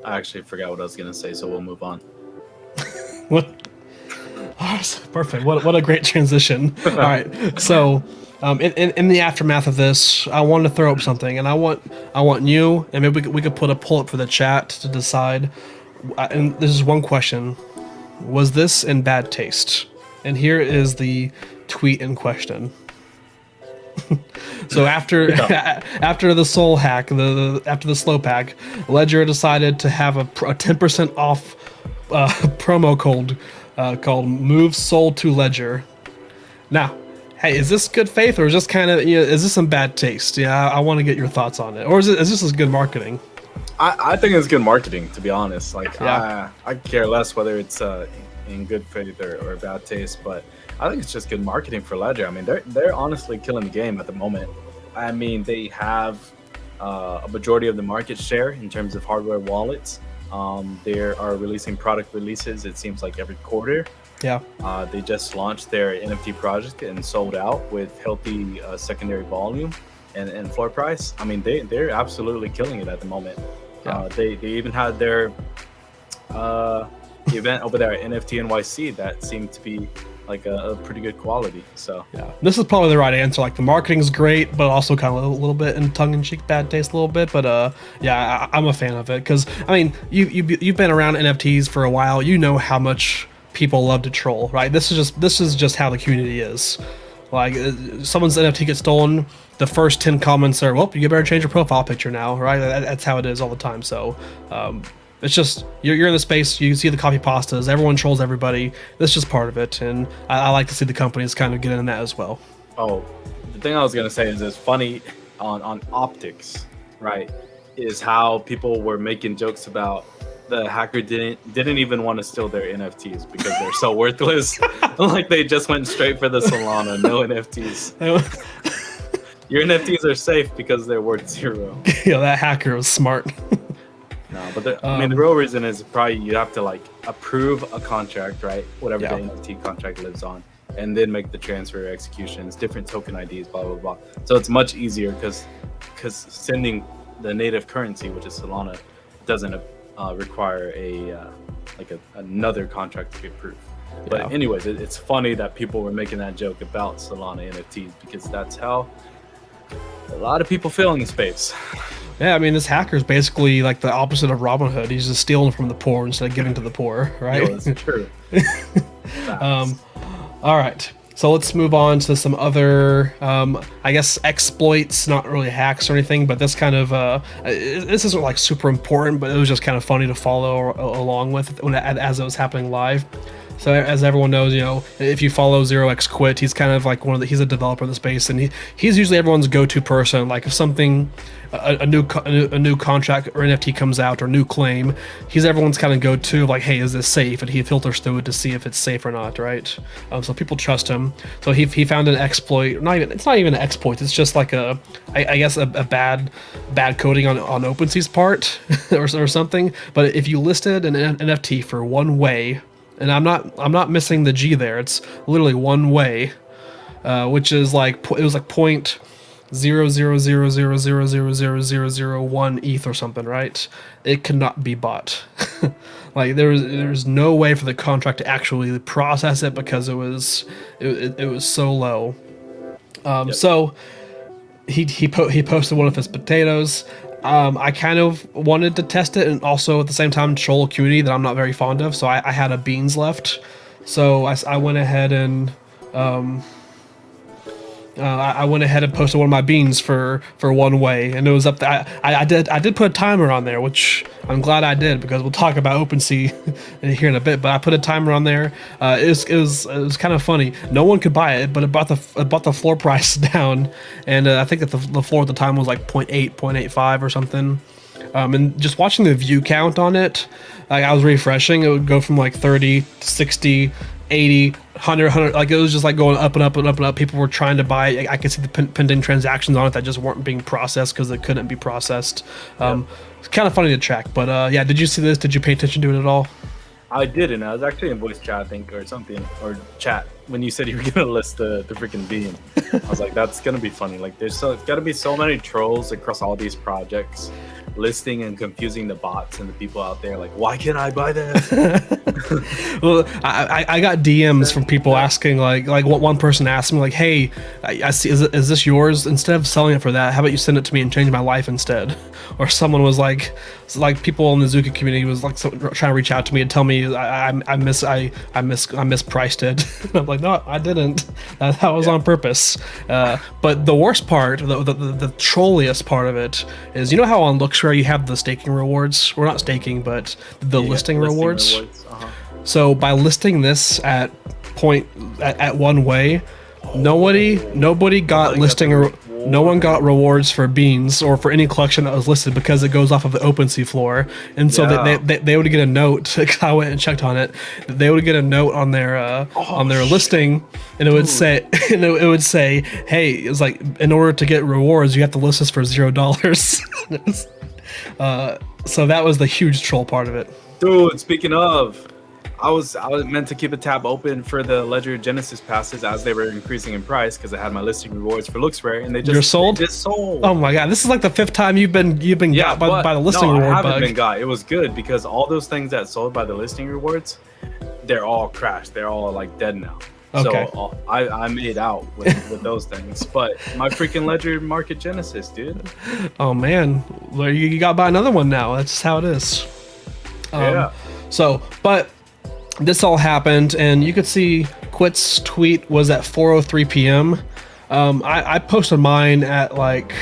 I actually forgot what I was gonna say, so we'll move on. What? Oh, perfect. What a great transition. All right, so in the aftermath of this, I wanted to throw up something, and I want you, and maybe we could put a poll up for the chat to decide. And this is one question: Was this in bad taste? And here is the tweet in question. So after Yeah. after the soul hack, after the slow pack, Ledger decided to have a 10% off promo code called Move Soul to Ledger. Now, hey, is this good faith or is this kind of, is this some bad taste? Yeah, I want to get your thoughts on it. Or is this good marketing? I think it's good marketing, to be honest. Like, Yeah. I care less whether it's in good faith or bad taste, but I think it's just good marketing for Ledger. I mean, they're honestly killing the game at the moment. I mean, they have a majority of the market share in terms of hardware wallets. They are releasing product releases, it seems like every quarter. Yeah. They just launched their NFT project and sold out with healthy secondary volume and floor price. I mean, they're absolutely killing it at the moment. Yeah. They even had their event over there at NFT NYC that seemed to be like a pretty good quality. So Yeah, this is probably the right answer. Like the marketing's great, but also kind of a little bit in tongue-in-cheek bad taste a little bit. But yeah, I'm a fan of it because I mean, you've been around NFTs for a while. You know how much people love to troll, right? This is just how the community is. Like someone's NFT gets stolen, the first 10 comments are, "Well, you better change your profile picture now," right? That's how it is all the time. So. It's just you're in the space. You see the copy pastas. Everyone trolls everybody. That's just part of it, and I like to see the companies kind of get in that as well. oh, the thing I was gonna say is it's funny on optics, right? Is how people were making jokes about the hacker didn't even want to steal their NFTs because they're so worthless. Like they just went straight for the Solana, no NFTs. Your NFTs are safe because they're worth 0. Yeah, that hacker was smart. No, but I mean, the real reason is probably you have to like approve a contract, right? Whatever Yeah. the NFT contract lives on, and then make the transfer executions, different token IDs, blah blah blah. So it's much easier because sending the native currency, which is Solana, doesn't require another contract to be approved. But Yeah. anyways, it's funny that people were making that joke about Solana NFTs because that's how a lot of people feel in the space. Yeah, I mean, this hacker is basically like the opposite of Robin Hood. He's just stealing from the poor instead of giving to the poor, right? Yo, it's true. All right. So let's move on to some other, I guess, exploits, not really hacks or anything, but this kind of, this isn't like super important, but it was just kind of funny to follow along with as it was happening live. So as everyone knows, if you follow 0xQuit, he's kind of like he's a developer in the space, and he's usually everyone's go-to person. Like if something, a new contract or NFT comes out or new claim, he's everyone's kind of go-to. Like, hey, is this safe? And he filters through it to see if it's safe or not, right? So people trust him. So he found an exploit. It's not even an exploit. It's just like I guess a bad coding on OpenSea's part or something. But if you listed an NFT for one way. And I'm not missing the G there. It's literally one way, which is like it was like 0.00000000001 ETH or something, right? It could not be bought. Like there's no way for the contract to actually process it because it was so low. Yep. So he posted one of his potatoes. I kind of wanted to test it and also at the same time troll a community that I'm not very fond of. So I had a beans left. So I went ahead and I went ahead and posted one of my beans for one way, and it was up there. I did put a timer on there, which I'm glad I did because we'll talk about OpenSea here in a bit. But I put a timer on there. It was kind of funny. No one could buy it, but it brought the floor price down, and I think that the floor at the time was like 0.85 or something. And just watching the view count on it, like I was refreshing, it would go from like 30 to 60, 80, 100, like it was just like going up and up and up and up. People were trying to buy it. I could see the pending transactions on it that just weren't being processed because it couldn't be processed. It's kind of funny to track, but yeah, did you see this? Did you pay attention to it at all? I didn't. I was actually in voice chat, I think, or something, or chat when you said you were gonna list the freaking beam. I was like, that's gonna be funny. Like, there's got to be so many trolls across all these projects. listing and confusing the bots and the people out there. Like, why can't I buy this? Well, I got DMs from people asking like what one person asked me like, hey, I see, is this yours? Instead of selling it for that, how about you send it to me and change my life instead? Or someone was like people in the Zuka community was like trying to reach out to me and tell me I mispriced it. And I'm like, no, I didn't. That was on purpose. But the worst part, the trolliest part of it is, you know how on Lookshare you have the staking rewards? Or not staking, but the listing rewards. Uh-huh. So by listing this at one way, nobody got no one got rewards for beans or for any collection that was listed because it goes off of the OpenSea floor, and so they would get a note. I went and checked on it. They would get a note on their listing, and it would say hey, it's like, in order to get rewards, you have to list this for $0. So that was the huge troll part of it. Dude, speaking of, I was meant to keep a tab open for the Ledger Genesis passes as they were increasing in price because I had my listing rewards for Looksrare, and they just sold. Oh my god, this is like the 5th time you've been got by the listing reward I haven't bug. been got. It was good because all those things that sold by the listing rewards, they're all crashed. They're all like dead now. Okay. So I made out with those things. But my freaking Ledger Market Genesis, dude. Oh man, well, you got to buy another one now. That's just how it is. Yeah. So, but this all happened, and you could see Quit's tweet was at 4:03 p.m. I posted mine at like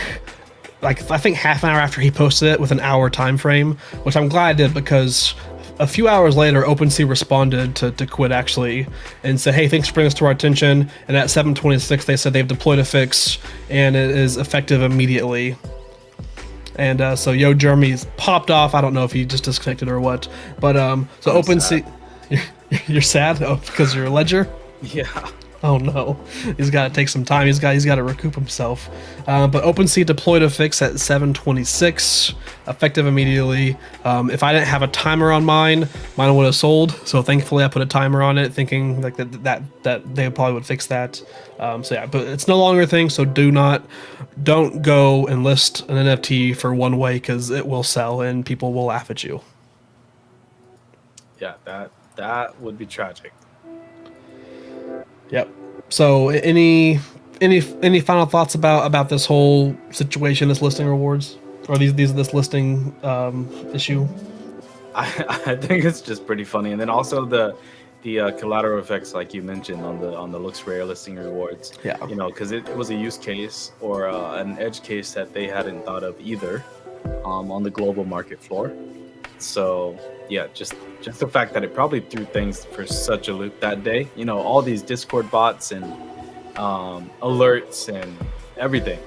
I think half an hour after he posted it, with an hour time frame, which I'm glad I did, because a few hours later, OpenSea responded to Quit actually and said, hey, thanks for bringing this to our attention. And at 7:26, they said they've deployed a fix and it is effective immediately. And so Yo Jeremy's popped off. I don't know if he just disconnected or what, but so OpenSea, you're sad because you're a Ledger. Yeah. Oh no, he's got to take some time. He's got to recoup himself. But OpenSea deployed a fix at 7:26, effective immediately. If I didn't have a timer on mine would have sold. So thankfully, I put a timer on it, thinking like that they probably would fix that. So yeah, but it's no longer a thing. So don't go and list an NFT for one way, because it will sell and people will laugh at you. Yeah, that would be tragic. Yep. So any final thoughts about this whole situation, this listing rewards, or this listing issue? I think it's just pretty funny, and then also the collateral effects, like you mentioned, on the Looksrare listing rewards. Yeah. You know, because it was a use case or an edge case that they hadn't thought of either, on the global market floor. So yeah, just the fact that it probably threw things for such a loop that day. You know, all these Discord bots and alerts and everything,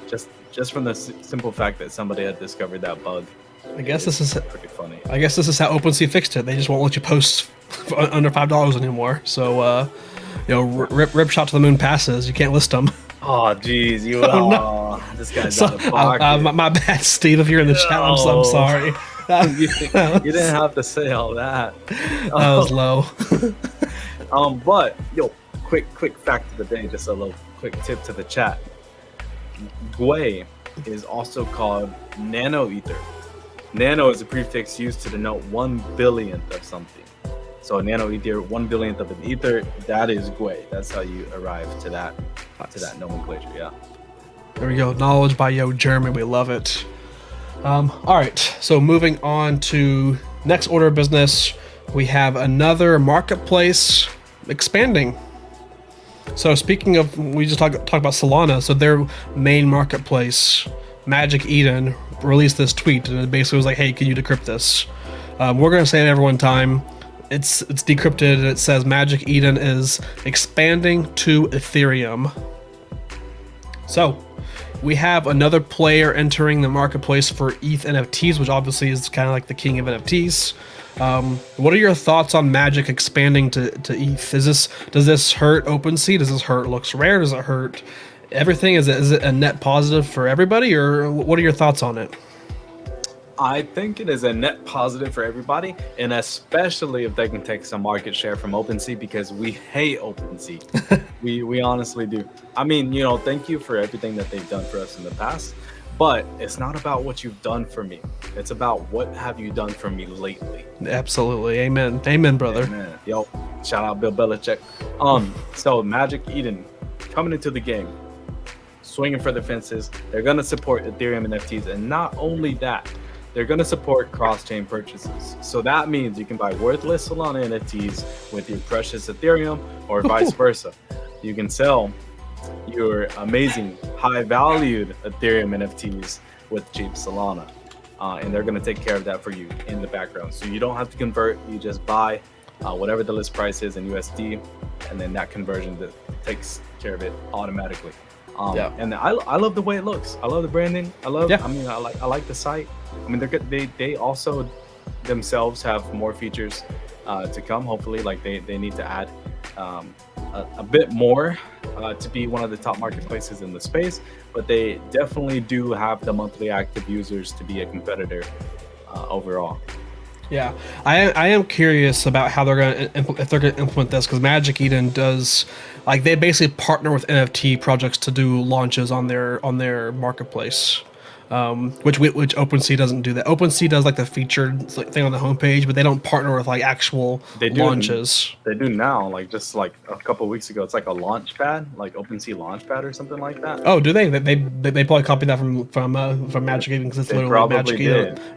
just from the simple fact that somebody had discovered that bug. I guess this is pretty funny. I guess this is how OpenSea fixed it. They just won't let you post under $5 anymore. So rip shot to the moon passes. You can't list them. Oh geez, you. This guy's out of pocket. My bad, Steve. If you're in the chat, I'm sorry. You didn't have to say all that. That was low. But quick fact of the day, just a little quick tip to the chat. Gwei is also called nano ether. Nano is a prefix used to denote 1/billionth of something. So nano ether, 1/billionth of an ether, that is Gwei. That's how you arrive to that nomenclature. Yeah. There we go. Knowledge by Yo Jeremy. We love it. All right, so moving on to next order of business, we have another marketplace expanding. So speaking of, we just talked about Solana. So their main marketplace, Magic Eden, released this tweet, and it basically was like, hey, can you decrypt this? We're going to say it every one time. It's decrypted, and it says Magic Eden is expanding to Ethereum. So we have another player entering the marketplace for ETH NFTs, which obviously is kind of like the king of NFTs. What are your thoughts on Magic expanding to ETH? Does this hurt OpenSea? Does this hurt Looksrare? Does it hurt everything? Is it a net positive for everybody, or what are your thoughts on it? I think it is a net positive for everybody, and especially if they can take some market share from OpenSea because we hate OpenSea. We honestly do. I mean, thank you for everything that they've done for us in the past, but it's not about what you've done for me. It's about what have you done for me lately. Absolutely, amen, amen, brother. Amen. Yo, shout out Bill Belichick. So Magic Eden coming into the game, swinging for the fences. They're gonna support Ethereum NFTs, and not only that, they're going to support cross-chain purchases. So that means you can buy worthless Solana NFTs with your precious Ethereum or vice versa. You can sell your amazing high-valued Ethereum NFTs with cheap Solana. And they're going to take care of that for you in the background. So you don't have to convert. You just buy whatever the list price is in USD, and then that conversion that takes care of it automatically. And I love the way it looks. I love the branding. I like the site. I mean, they also themselves have more features to come. Hopefully, like they need to add a bit more to be one of the top marketplaces in the space. But they definitely do have the monthly active users to be a competitor overall. Yeah, I am curious about how they're going to implement this, because Magic Eden does, like, they basically partner with NFT projects to do launches on their marketplace. Which OpenSea doesn't do that. OpenSea does like the featured thing on the homepage, but they don't partner with like actual launches. They do now, like just like a couple of weeks ago. It's like a launch pad, like OpenSea launch pad or something like that. Oh, do they? They probably copied that from Magic Eden, because it's literally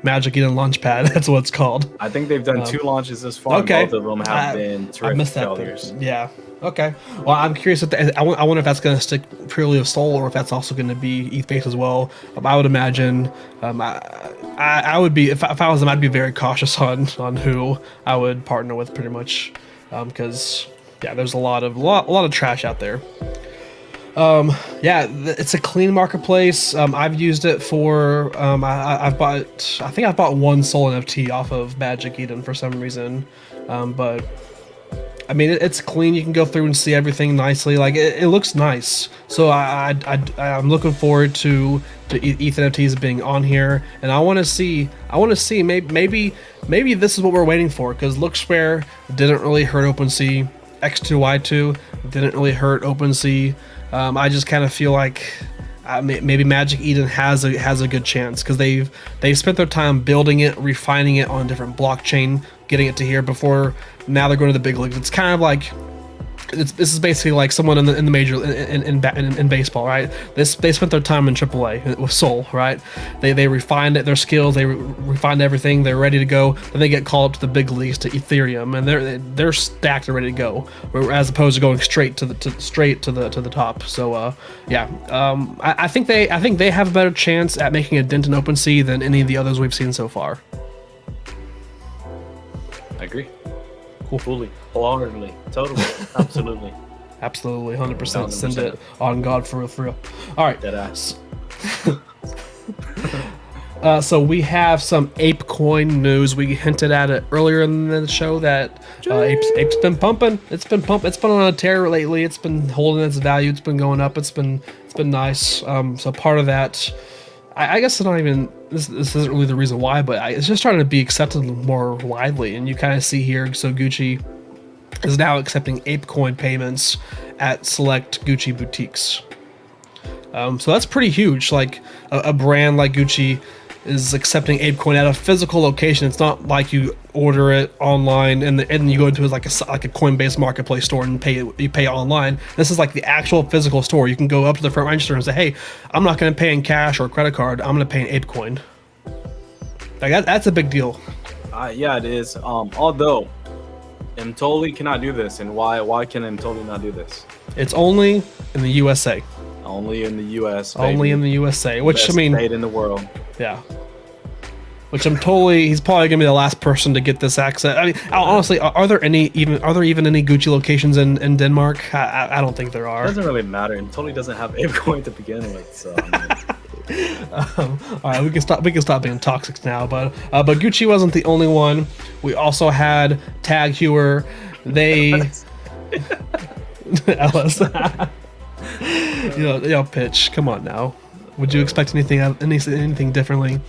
Magic Eden launch pad. That's what it's called. I think they've done 2 launches this far. Okay. And both of them have been terrific failures. Yeah. Okay. Well, I'm curious if I wonder if that's going to stick purely with Sol, or if that's also going to be ETH based as well. I would imagine. I would be, if I was them, I'd be very cautious on who I would partner with, pretty much, because there's a lot of trash out there. It's a clean marketplace. I've used it for I think I've bought 1 Sol NFT off of Magic Eden for some reason, but I mean, it's clean. You can go through and see everything nicely. Like, it looks nice. So I'm looking forward to ETH NFTs being on here, and I want to see maybe this is what we're waiting for, because Lookspare didn't really hurt OpenSea. X2Y2 didn't really hurt OpenSea. I just kind of feel like maybe Magic Eden has a good chance, because they've spent their time building it, refining it on a different blockchain, getting it to here before. Now they're going to the big leagues. It's kind of like this is basically like someone in the major in baseball, right? They spent their time in AAA with Sol, right? They refined their skills, they refined everything, they're ready to go. Then they get called up to the big leagues, to Ethereum, and they're stacked and ready to go, as opposed to going straight to the top. So I think they have a better chance at making a dent in OpenSea than any of the others we've seen so far. I agree. Cool. Fully, wholeheartedly, totally, absolutely, 100%. Send it on God, for real. All right. Deadass. So we have some ApeCoin news. We hinted at it earlier in the show that Ape's been pumping. It's been on a tear lately. It's been holding its value. It's been going up. It's been nice. So part of that, I guess it's not even, this isn't really the reason why, but it's just trying to be accepted more widely. And you kind of see here, so Gucci is now accepting ApeCoin payments at select Gucci boutiques. So that's pretty huge. Like a brand like Gucci is accepting ApeCoin at a physical location. It's not like you order it online and you go into like a Coinbase marketplace store and you pay online. This is like the actual physical store. You can go up to the front register and say, "Hey, I'm not going to pay in cash or credit card. I'm going to pay in ApeCoin." Like that's a big deal. Yeah, it is. Although Mtoli cannot do this, and why can Mtoli not do this? It's only in the USA. Only in the US. Baby. Only in the USA, which Best I mean, state in the world. Yeah. Which he's probably gonna be the last person to get this access. I mean, honestly, are there even any Gucci locations in Denmark? I don't think there are. It doesn't really matter. It totally doesn't have ApeCoin to begin with. So. All right, we can stop being toxic now. But Gucci wasn't the only one. We also had Tag Heuer. They. Ellis. Pitch. Come on now. Would you expect anything differently?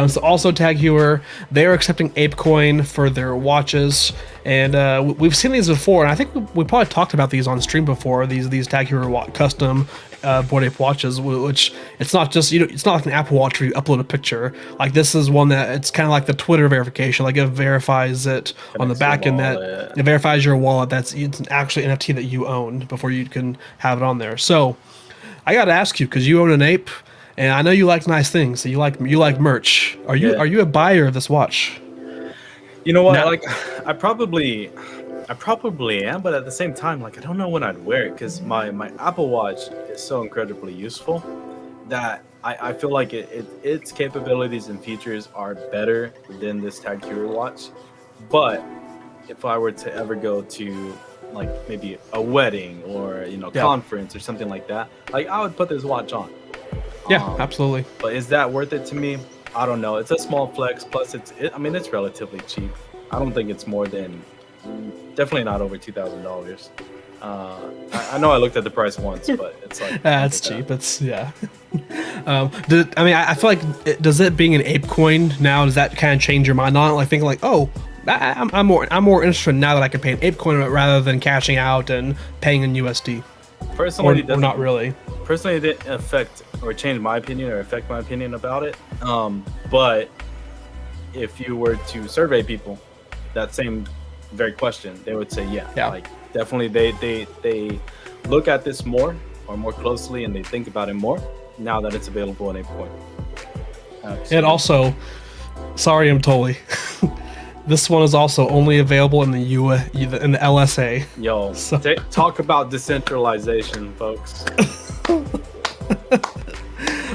So also Tag Heuer, they are accepting ApeCoin for their watches, and we've seen these before, and I think we probably talked about these on stream before. These Tag Heuer custom Bored Ape watches, which it's not just it's not like an Apple Watch where you upload a picture. Like this is one that it's kind of like the Twitter verification. Like it verifies it on the back end, that it verifies your wallet. It's actually NFT that you own before you can have it on there. So I got to ask you, because you own an ape. And I know you like nice things. So you like merch. Are you a buyer of this watch? You know what? Now, like, I probably am, but at the same time, like, I don't know when I'd wear it, because my Apple Watch is so incredibly useful that I feel like its capabilities and features are better than this Tag Heuer watch. But if I were to ever go to like maybe a wedding or conference or something like that, like I would put this watch on. Yeah, absolutely. But is that worth it to me? I don't know. It's a small flex. Plus, it's relatively cheap. I don't think it's more than, definitely not over $2,000. I know I looked at the price once, but it's like it's cheap. It's I feel like does it being an ApeCoin now, does that kind of change your mind on it? Like thinking like, oh, I'm more interested now that I can pay an ApeCoin rather than cashing out and paying in USD. Personally, or not really. Personally, it didn't affect or change my opinion or affect my opinion about it. But if you were to survey people that same very question, they would say, yeah. Like definitely they look at this more closely, and they think about it more now that it's available in ApeCoin. And also, sorry, I'm totally. This one is also only available in the in the LSA. Yo, so. Talk about decentralization, folks.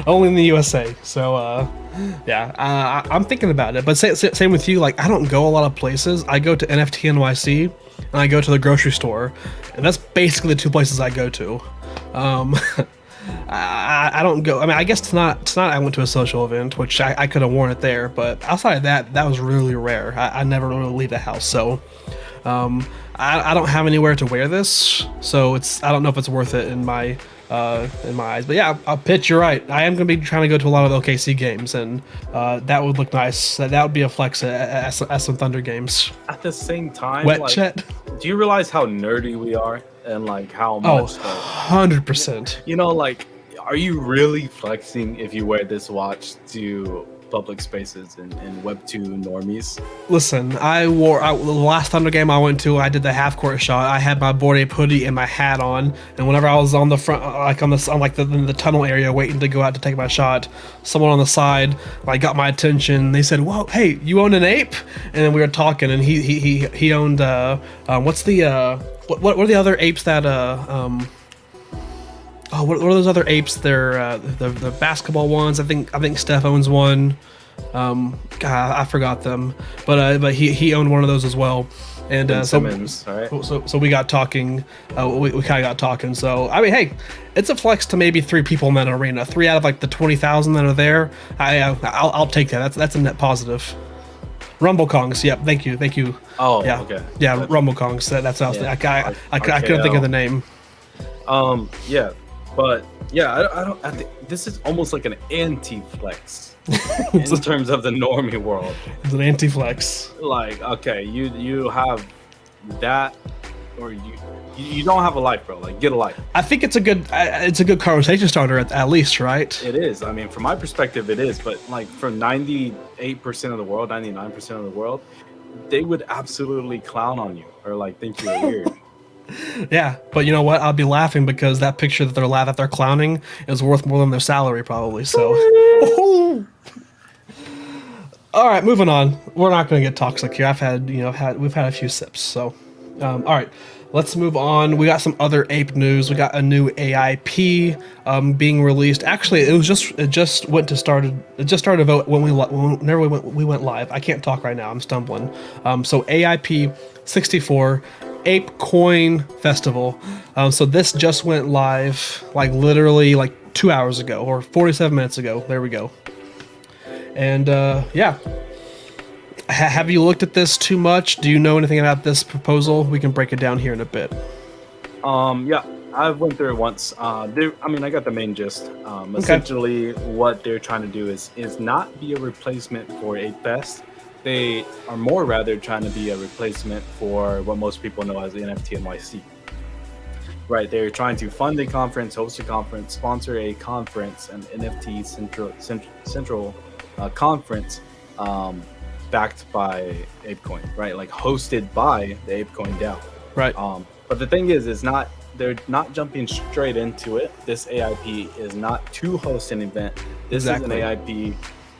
Only in the USA. So, I'm thinking about it. But same with you. Like, I don't go a lot of places. I go to NFT NYC, and I go to the grocery store, and that's basically the two places I go to. I don't go. I mean, I guess tonight I went to a social event, which I could have worn it there, but outside of that was really rare. I never really leave the house, so I don't have anywhere to wear this, so I don't know if it's worth it in my eyes. But yeah, I'll pitch. You're right. I am going to be trying to go to a lot of OKC games, and that would look nice. That would be a flex at some Thunder games. At the same time, Wet Chet. Do you realize how nerdy we are? And like how much 100%. Like, are you really flexing if you wear this watch to public spaces and Web2 normies? Listen, the last Thunder game I went to, I did the half court shot. I had my Bored Ape hoodie and my hat on, and whenever I was on the front, like on the tunnel area waiting to go out to take my shot, someone on the side like got my attention. They said, "Whoa, hey, you own an ape?" And then we were talking, and he owned what's the what are the other apes that what are those other apes? They're the basketball ones. I think Steph owns one. God, I forgot them, but he owned one of those as well. And Simmons, right? So we got talking. We kind of got talking. So I mean, hey, it's a flex to maybe 3 people in that arena. 3 out of like the 20,000 that are there. I'll take that. That's a net positive. Rumble Kongs, yep. Thank you. Oh, yeah, okay. Yeah, Rumble Kongs. That's what I couldn't think of the name. Yeah, but yeah, I don't. This is almost like an anti-flex in terms of the normie world. It's an anti-flex. Like, okay, you have that, or you don't have a life, bro. Like, get a life. I think it's a good conversation starter at least, right? It is. I mean, from my perspective, it is. But like, for 98% of the world, 99% of the world, they would absolutely clown on you or like think you're weird. Yeah, but you know what? I'll be laughing because that picture that they're clowning is worth more than their salary, probably. So, all right, moving on. We're not going to get toxic here. We've had a few sips. So, all right, let's move on. We got some other ape news. We got a new AIP being released. Actually, it just started a vote whenever we went live. I can't talk right now. I'm stumbling. So AIP 64. ApeCoin Festival. So this just went live like literally like 2 hours ago or 47 minutes ago. There we go. And yeah. Have you looked at this too much? Do you know anything about this proposal? We can break it down here in a bit. Yeah. I've went through it once. I mean, I got the main gist. Okay. Essentially, what they're trying to do is not be a replacement for a fest. They are more rather trying to be a replacement for what most people know as the NFT NYC. Right, they're trying to fund a conference, host a conference, sponsor a conference, an NFT central conference, um, backed by ApeCoin, right? Like hosted by the ApeCoin DAO. Right. But the thing is not they're not jumping straight into it. This AIP is not to host an event. This Exactly. is an AIP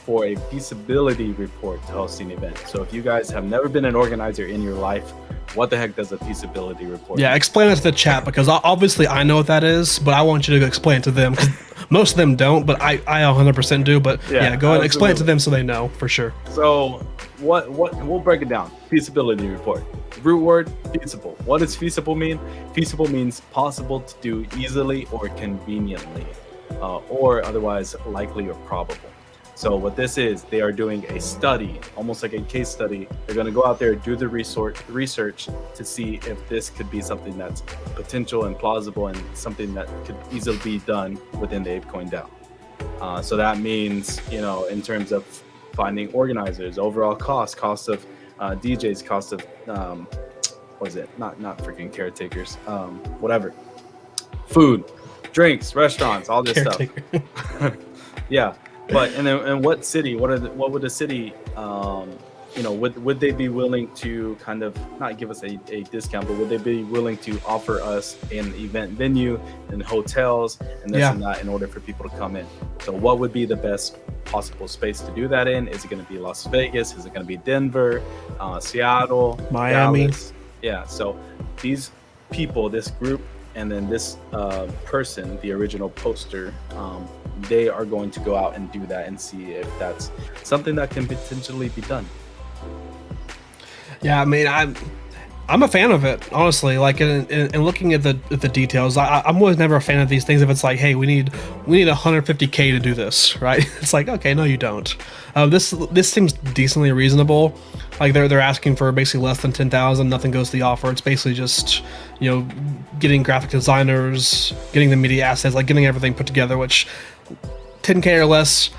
for a feasibility report to host an event. So if you guys have never been an organizer in your life, what the heck does a feasibility report Yeah, mean? explain it to the chat because obviously I know what that is, but I want you to explain it to them because most of them don't, but I 100% do. But yeah, go ahead and explain it to them so they know for sure. So what we'll break it down. Feasibility report. Root word feasible. What does feasible mean? Feasible means possible to do easily or conveniently, or otherwise likely or probable. So what this is, they are doing a study, almost like a case study. They're going to go out there, do the research to see if this could be something that's potential and plausible and something that could easily be done within the ApeCoin DAO. So that means, in terms of finding organizers, overall cost of DJs, cost of what is it? Not freaking caretakers, whatever, food, drinks, restaurants, all this Caretaker. stuff. Yeah. But and what city? What would the city? Would they be willing to kind of not give us a discount, but would they be willing to offer us an event venue and hotels and this and that in order for people to come in? So what would be the best possible space to do that in? Is it going to be Las Vegas? Is it going to be Denver, Seattle, Miami? Dallas? Yeah. So these people, this group, and then this person, the original poster, they are going to go out and do that and see if that's something that can potentially be done. Yeah, I mean, I'm a fan of it, honestly. Like, in looking at the details, I'm always never a fan of these things. If it's like, hey, we need 150K to do this, right? It's like, okay, no, you don't. This seems decently reasonable. Like they're asking for basically less than 10,000. Nothing goes to the offer. It's basically just getting graphic designers, getting the media assets, like getting everything put together. Which 10K or less,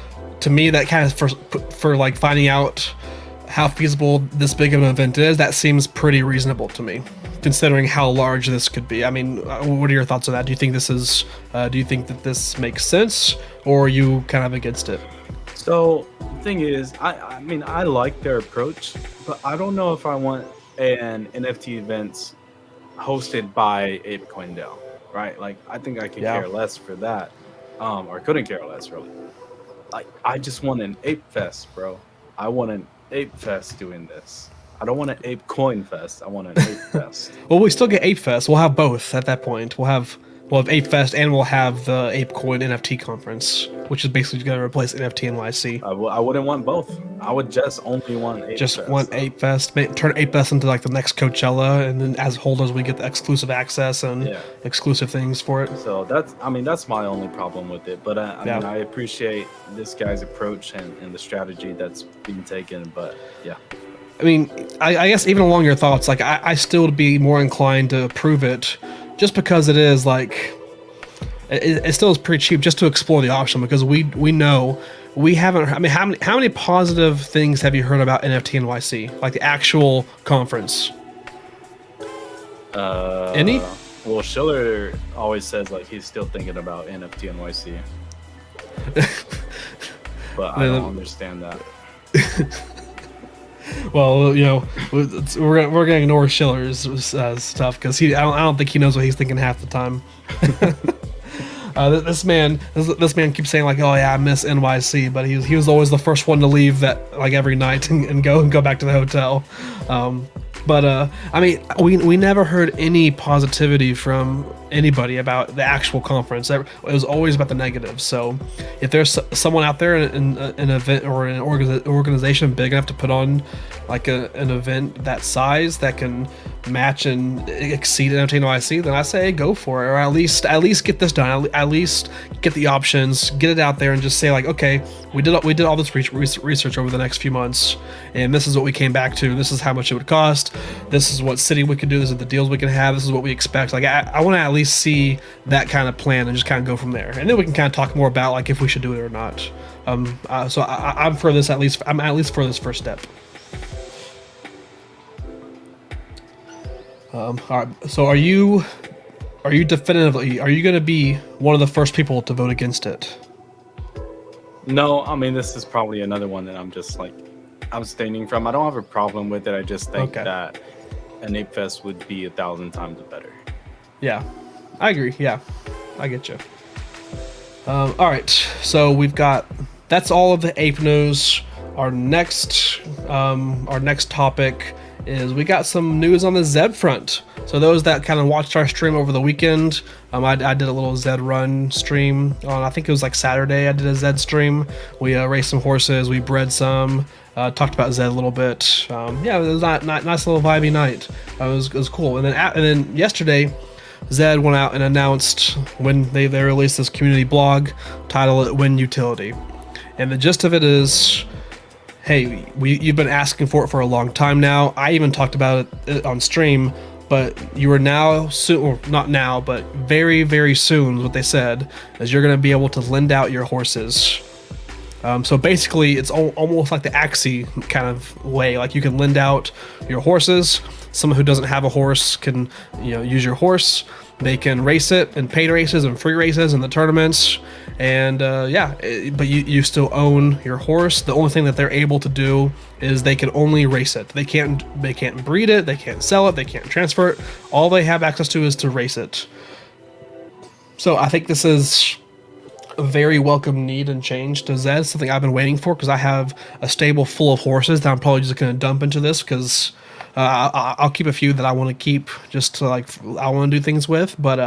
to me, that kind of for like finding out how feasible this big of an event is, that seems pretty reasonable to me, considering how large this could be. I mean, what are your thoughts on that? Do you think that this makes sense, or are you kind of against it? So the thing is, I mean, I like their approach, but I don't know if I want an NFT event hosted by ApeCoin DAO, right? Like, I think I could care less for that, or couldn't care less, really. Like, I just want an Ape Fest, bro. I want an Ape Fest doing this. I don't want an Ape Coin Fest. I want an Ape Fest. Well, we still get Ape Fest. We'll have both at that point. We'll have Ape Fest and we'll have the ApeCoin NFT conference, which is basically going to replace NFT NYC. I wouldn't want both. I would just only want Ape Fest. Want Ape Fest. Turn Ape Fest into like the next Coachella, and then as holders we get the exclusive access and exclusive things for it. So that's my only problem with it. But I mean, I appreciate this guy's approach and the strategy that's being taken. But yeah. I mean, I guess even along your thoughts, like I still would be more inclined to approve it, just because it is like it still is pretty cheap, just to explore the option, because we know we haven't. I mean, how many positive things have you heard about NFT NYC, like the actual conference? Any? Well, Schiller always says like he's still thinking about NFT NYC, but I don't understand that. Well, we're gonna ignore Schiller's stuff because I don't think he knows what he's thinking half the time. This man keeps saying like, oh yeah, I miss NYC, but he was always the first one to leave that like every night and go back to the hotel. But I mean, we never heard any positivity from anybody about the actual conference. It was always about the negative. So if there's someone out there in an event or an organization big enough to put on like an event that size that can match and exceed NFT, then I say go for it, or at least get this done. At least get the options, get it out there, and just say like, okay, we did all this research over the next few months, and this is what we came back to. This is how much it would cost. This is what city we could do. This is the deals we can have. This is what we expect. Like I want to at least see that kind of plan and just kind of go from there, and then we can kind of talk more about like if we should do it or not. So I'm for this at least. I'm at least for this first step. All right. So are you definitively, are you going to be one of the first people to vote against it? No, I mean, this is probably another one that I'm just like abstaining from. I don't have a problem with it. I just think that an Ape Fest would be 1,000 times better. Yeah, I agree. Yeah, I get you. All right. So that's all of the Ape news. Our next topic is we got some news on the Zed front. So those that kind of watched our stream over the weekend, I did a little Zed run stream on, I think it was like Saturday. I did a Zed stream. We raced some horses, we bred some, talked about Zed a little bit. Yeah, it was not nice little vibey night. It was cool. And then yesterday, Zed went out and announced when they released this community blog, titled it Win Utility. And the gist of it is, hey, you've been asking for it for a long time now. I even talked about it on stream, but you are now soon, or not now, but very, very soon, what they said, is you're going to be able to lend out your horses. So basically, it's almost like the Axie kind of way. Like you can lend out your horses. Someone who doesn't have a horse can, use your horse. They can race it in paid races and free races in the tournaments. And but you still own your horse. The only thing that they're able to do is they can only race it. They can't breed it. They can't sell it. They can't transfer it. All they have access to is to race it. So I think this is a very welcome need and change to Zed. Something I've been waiting for because I have a stable full of horses that I'm probably just going to dump into this because I'll keep a few that I want to keep just to I want to do things with. But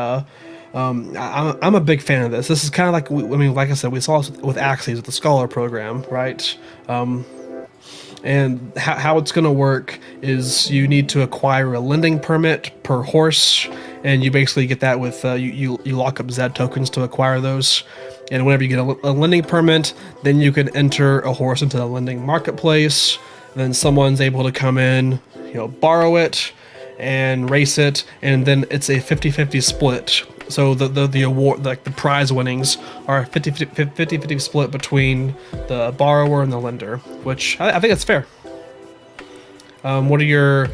I'm a big fan of this. This is kind of like, like I said, we saw this with Axies, with the Scholar program, right? And how it's going to work is you need to acquire a lending permit per horse, and you basically get that with you lock up Zed tokens to acquire those. And whenever you get a lending permit, then you can enter a horse into the lending marketplace. Then someone's able to come in, borrow it and race it, and then it's a 50-50 split. So the award, like the prize winnings, are a 50-50 split between the borrower and the lender, which I think that's fair. I know you're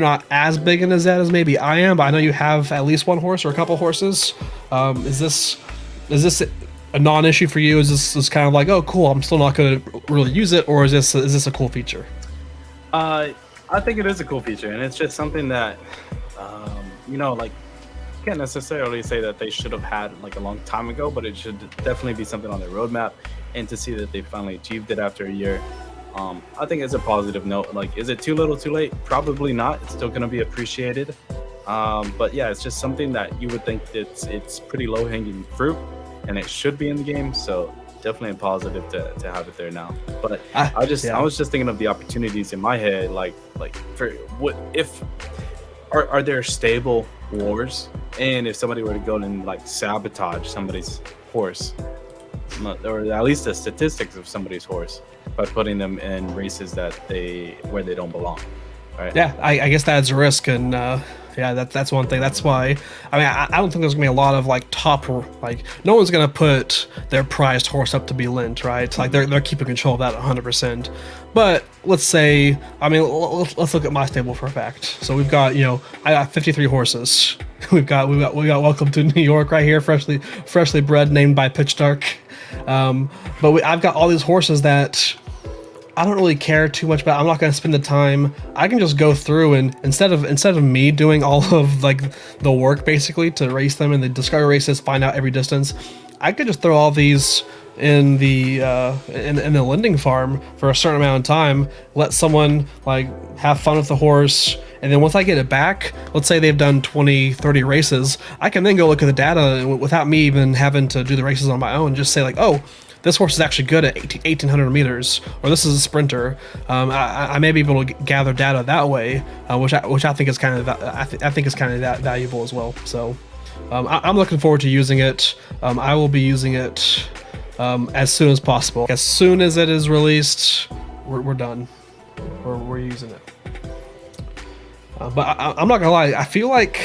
not as big into Zed as maybe I am, but I know you have at least one horse or a couple horses. Is this a non-issue for you? Is this kind of like, oh cool, I'm still not going to really use it, or is this a cool feature? I think it is a cool feature, and it's just something that can't necessarily say that they should have had a long time ago, but it should definitely be something on their roadmap. And to see that they finally achieved it after a year, I think it's a positive note. Is it too little too late? Probably not. It's still going to be appreciated. But yeah, it's just something that you would think it's pretty low hanging fruit, and it should be in the game. So definitely a positive to have it there now. But I was just thinking of the opportunities in my head, for what if are there stable wars, and if somebody were to go and sabotage somebody's horse, or at least the statistics of somebody's horse, by putting them in races where they don't belong, right? Yeah, I guess that's a risk, and that's one thing. That's why I don't think there's gonna be a lot of no one's gonna put their prized horse up to be lent, right? They're keeping control of that 100%. But let's say, let's look at my stable for a fact. So we've got, I got 53 horses. we got Welcome to New York right here, freshly bred, named by Pitch Dark. But I've got all these horses that I don't really care too much about. I'm not going to spend the time. I can just go through and instead of me doing all of the work basically to race them in the discovery races, find out every distance, I could just throw all these in the lending farm for a certain amount of time, let someone have fun with the horse, and then once I get it back, let's say they've done 20-30 races, I can then go look at the data without me even having to do the races on my own, just say oh, this horse is actually good at 1800 meters, or this is a sprinter. I may be able to gather data that way, which I think is kind of I think is kind of that valuable as well. So I'm looking forward to using it. I will be using it as soon as possible. As soon as it is released, we're done. We're using it. But I'm not gonna lie. I feel like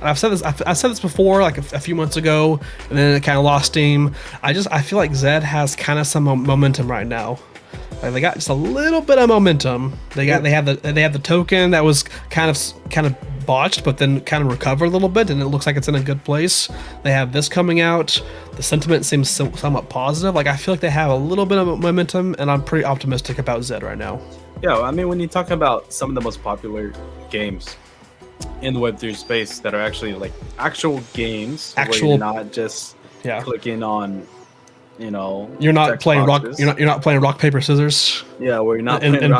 I've said this. I said this before, like a few months ago, and then it kind of lost steam. I feel like Zed has kind of some momentum right now. Like they got just a little bit of momentum. They have the token that was kind of botched, but then kind of recovered a little bit, and it looks like it's in a good place. They have this coming out. The sentiment seems somewhat positive. Like I feel like they have a little bit of momentum, and I'm pretty optimistic about Zed right now. Yeah, I mean, when you talk about some of the most popular games in the Web3 space that are actually like actual games, where you're not just clicking on, you're not playing boxes. You're not playing rock paper scissors. Yeah, where you're not playing in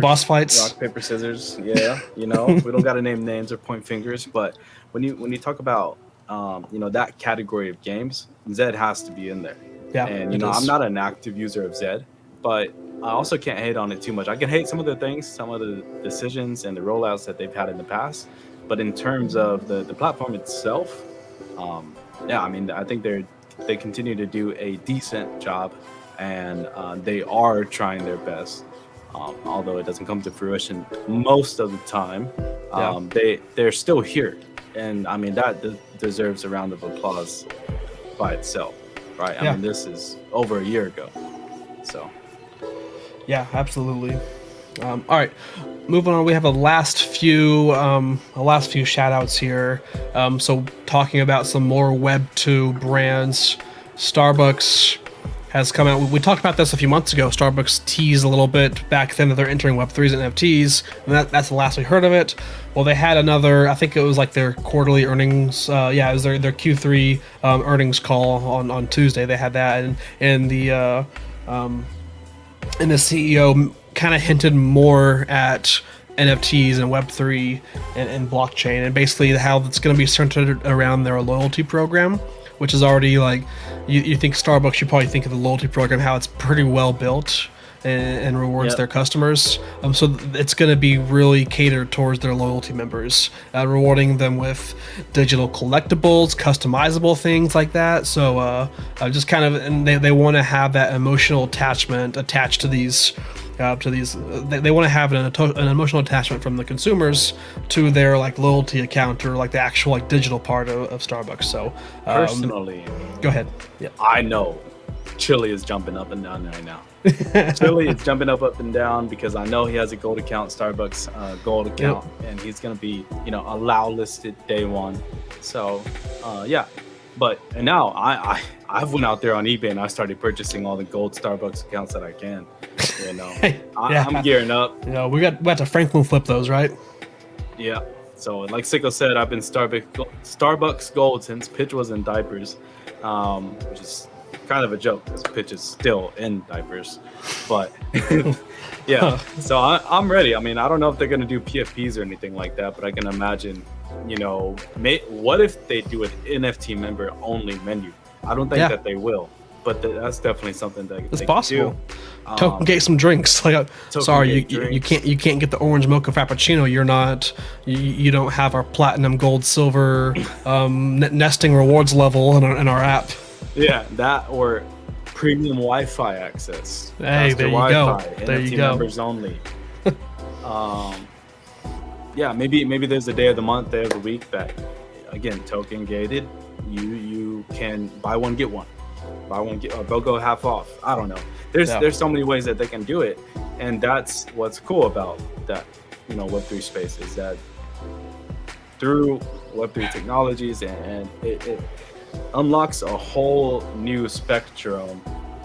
boss fights. Rock paper scissors. Yeah, we don't got to name names or point fingers, but when you talk about that category of games, Zed has to be in there. Yeah, and I'm not an active user of Zed, but I also can't hate on it too much. I can hate some of the things, some of the decisions and the rollouts that they've had in the past. But in terms of the platform itself, I mean, I think they continue to do a decent job, and they are trying their best. Although it doesn't come to fruition most of the time, they're still here, and I mean that deserves a round of applause by itself, right? I mean, this is over a year ago, so. Yeah, absolutely. All right, moving on. We have a last few shout outs here. So talking about some more Web 2 brands, Starbucks has come out. We talked about this a few months ago. Starbucks teased a little bit back then that they're entering Web3s and NFTs, and that's the last we heard of it. Well, they had another, I think it was like their quarterly earnings. It was their Q3 earnings call on Tuesday. They had that, and the CEO kind of hinted more at NFTs and Web3 and blockchain, and basically how it's going to be centered around their loyalty program, which is already like, you think Starbucks, you probably think of the loyalty program, how it's pretty well built and rewards their customers. So it's going to be really catered towards their loyalty members, rewarding them with digital collectibles, customizable things like that. So just kind of, and they want to have that emotional attachment attached to these. They want to have an emotional attachment from the consumers to their like loyalty account, or like the actual like digital part of Starbucks. So personally, go ahead. Yeah, I know Chili is jumping up and down right now. Chili is jumping up and down because I know he has a gold account, Starbucks gold account, and he's gonna be allow listed day one. So but now I've went out there on eBay and I started purchasing all the gold Starbucks accounts that I can. I'm gearing up. We got to Franklin flip those, right? Yeah. So like Sicko said, I've been Starbucks gold since Pitch was in diapers, which is kind of a joke because Pitch is still in diapers. But so I'm ready. I mean, I don't know if they're gonna do PFPs or anything like that, but I can imagine. What if they do an NFT member only menu? I don't think that they will, but that's definitely something that it's possible. Token get some drinks. Like, sorry, you can't get the orange mocha frappuccino. You don't have our platinum, gold, silver nesting rewards level in our app. Yeah, that or premium Wi-Fi access. Hey, there you go. There NFT you go. Members only. Maybe there's a day of the month, day of the week that, again, token gated. You can buy one get one, or they'll go half off. I don't know. There's so many ways that they can do it, and that's what's cool about that. Web3 space is that through Web3 technologies, and it unlocks a whole new spectrum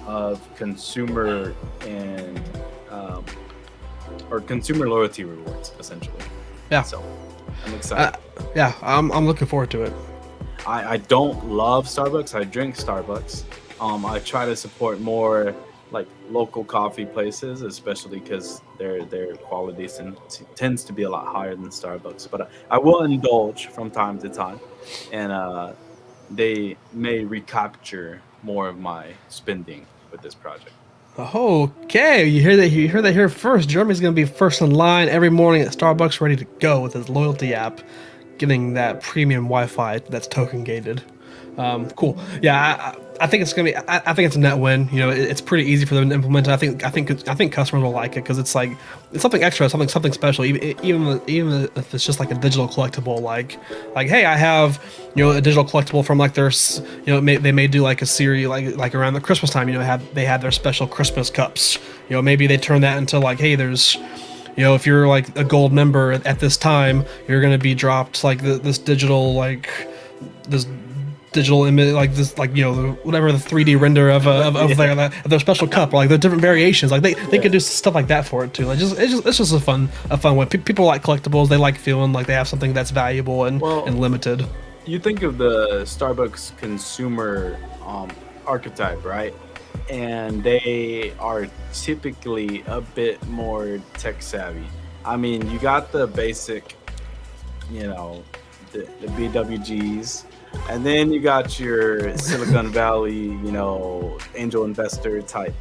of consumer and or consumer loyalty rewards, essentially. Yeah. So I'm excited. I'm looking forward to it. I don't love Starbucks. I drink Starbucks. I try to support more like local coffee places, especially because their quality tends to be a lot higher than Starbucks. But I will indulge from time to time, and they may recapture more of my spending with this project. Okay, you hear that? You hear that here first. Jeremy's gonna be first in line every morning at Starbucks, ready to go with his loyalty app, getting that premium Wi-Fi that's token gated. Cool. Yeah, I think it's gonna be. I think it's a net win. You know, it's pretty easy for them to implement it. I think customers will like it because it's like it's something extra, something special. Even if it's just like a digital collectible, like hey, I have a digital collectible from like their they may do like a series like around the Christmas time. They have their special Christmas cups. Maybe they turn that into like hey, there's if you're like a gold member at this time, you're gonna be dropped like this digital this digital image like this whatever the 3D render of their special cup or like the different variations like they could do stuff like that for it too. Like it's just a fun way. People like collectibles. They like feeling like they have something that's valuable and limited. You think of the Starbucks consumer archetype, right? And they are typically a bit more tech savvy. I mean, you got the basic, the BWGs, and then you got your Silicon Valley, angel investor type.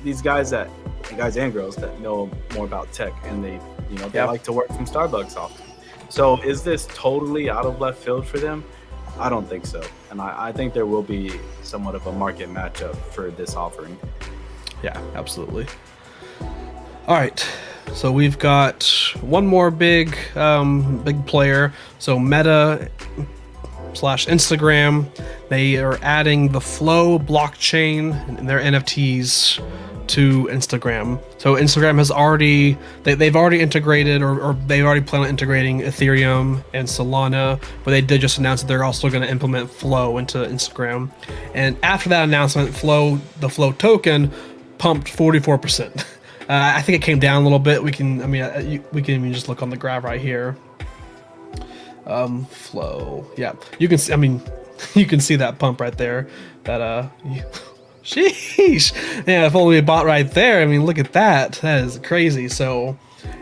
These guys and girls that know more about tech, and they like to work from Starbucks often. So is this totally out of left field for them? I don't think so. And I think there will be somewhat of a market matchup for this offering. Yeah, absolutely. All right. So we've got one more big player. So Meta / Instagram, they are adding the Flow blockchain and their NFTs to Instagram. So Instagram has they've already integrated or they've already planned on integrating Ethereum and Solana, but they did just announce that they're also going to implement Flow into Instagram. And after that announcement, the Flow token pumped 44%. I think it came down a little bit. We can even just look on the graph right here. Flow, yeah, you can see. You can see that pump right there. Sheesh. Yeah, if only we bought right there. Look at that. That is crazy. So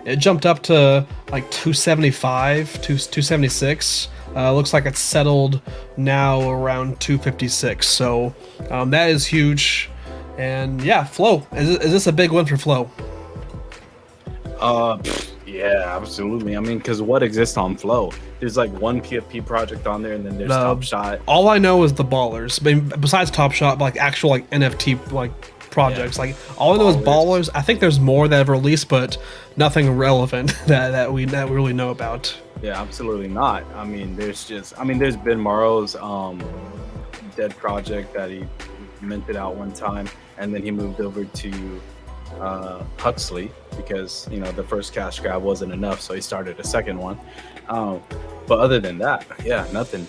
it jumped up to like 275, 276. Looks like it's settled now around 256. So that is huge. And yeah, Flow. Is this a big win for Flow? Yeah, absolutely. Because what exists on Flow? There's like one PFP project on there, and then there's Top Shot. All I know is the Ballers. Besides Top Shot, like actual like NFT like projects. Yeah. Like all I know is Ballers. I think there's more that have released, but nothing relevant that we really know about. Yeah, absolutely not. There's Ben Morrow's Dead project that he minted out one time, and then he moved over to Huxley because the first cash grab wasn't enough, so he started a second one. But other than that, yeah, nothing.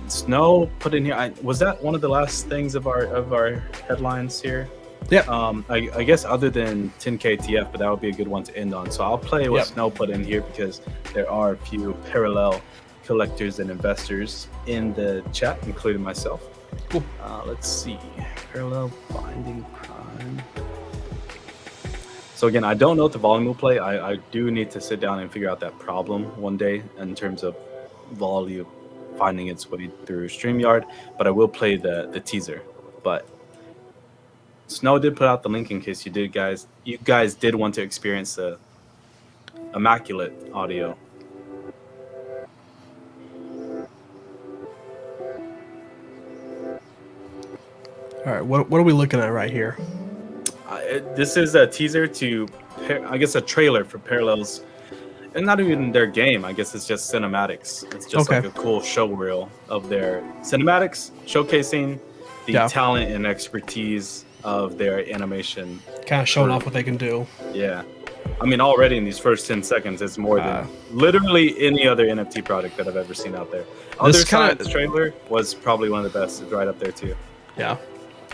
Snow put in here. Was that one of the last things of our headlines here? Yeah. I guess other than 10K TF, but that would be a good one to end on. So I'll play what Snow put in here because there are a few parallel collectors and investors in the chat, including myself. Cool. Let's see. Parallel finding prime. So again, I don't know what the volume will play. I do need to sit down and figure out that problem one day in terms of volume finding its way through StreamYard, but I will play the teaser. But Snow did put out the link in case you guys did want to experience the immaculate audio. All right, what are we looking at right here? This is a teaser to, I guess, a trailer for Parallels, and not even their game. I guess it's just cinematics. It's just like a cool show reel of their cinematics, showcasing the talent and expertise of their animation. Kind of showing off what they can do. Yeah. Already in these first 10 seconds, it's more than literally any other NFT product that I've ever seen out there. This trailer was probably one of the best. It's right up there too. Yeah.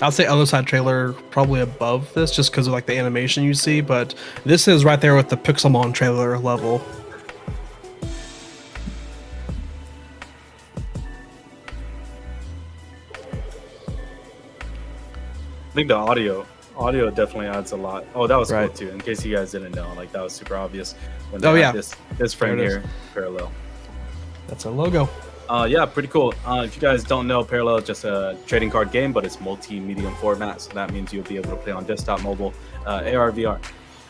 I'd say Other Side trailer probably above this just because of like the animation you see, but this is right there with the Pixelmon trailer level. I think the audio definitely adds a lot. Oh, that was cool too. In case you guys didn't know, like that was super obvious when they had this frame here parallel. That's our logo. Yeah, pretty cool. If you guys don't know, Parallel is just a trading card game, but it's multi-medium format. So that means you'll be able to play on desktop, mobile, AR, VR.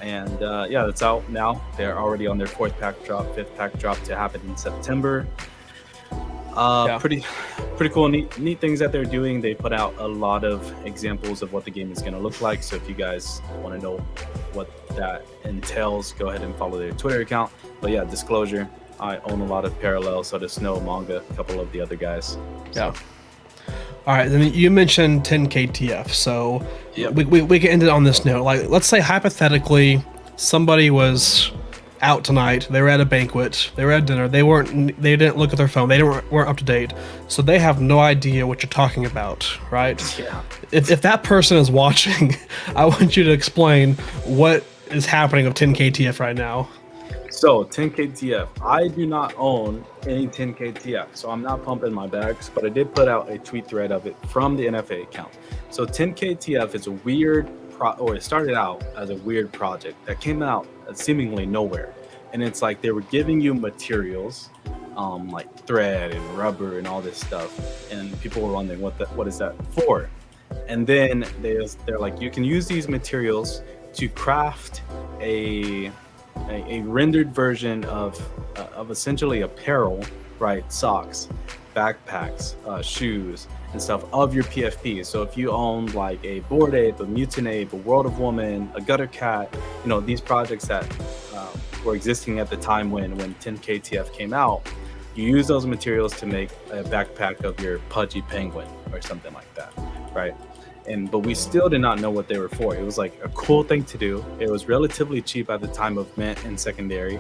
And yeah, it's out now. They're already on their fourth pack drop, fifth pack drop to happen in September. Yeah. Pretty cool, neat things that they're doing. They put out a lot of examples of what the game is going to look like. So if you guys want to know what that entails, go ahead and follow their Twitter account. But yeah, disclosure, I own a lot of Parallel, so does Snow, Manga, a couple of the other guys. Yeah. All right, then you mentioned 10KTF, so Yep. we can end it on this note. Like, let's say hypothetically, somebody was out tonight. They were at a banquet. They were at dinner. They didn't look at their phone. They weren't up to date, so they have no idea what you're talking about, right? Yeah. If that person is watching, I want you to explain what is happening with 10KTF right now. So 10KTF, I do not own any 10KTF, so I'm not pumping my bags, but I did put out a tweet thread of it from the NFA account. So 10KTF is a weird or it started out as a weird project that came out seemingly nowhere. And it's like they were giving you materials, like thread and rubber and all this stuff, and people were wondering what is that for? And then they're like, you can use these materials to craft a rendered version of essentially apparel, right? Socks, backpacks, shoes, and stuff of your PFP. So if you own like a Bored Ape, a Mutant Ape, a World of Woman, a Gutter Cat, these projects that were existing at the time when 10KTF came out, you use those materials to make a backpack of your Pudgy Penguin or something like that, right? But we still did not know what they were for. It was like a cool thing to do. It was relatively cheap at the time of mint and secondary.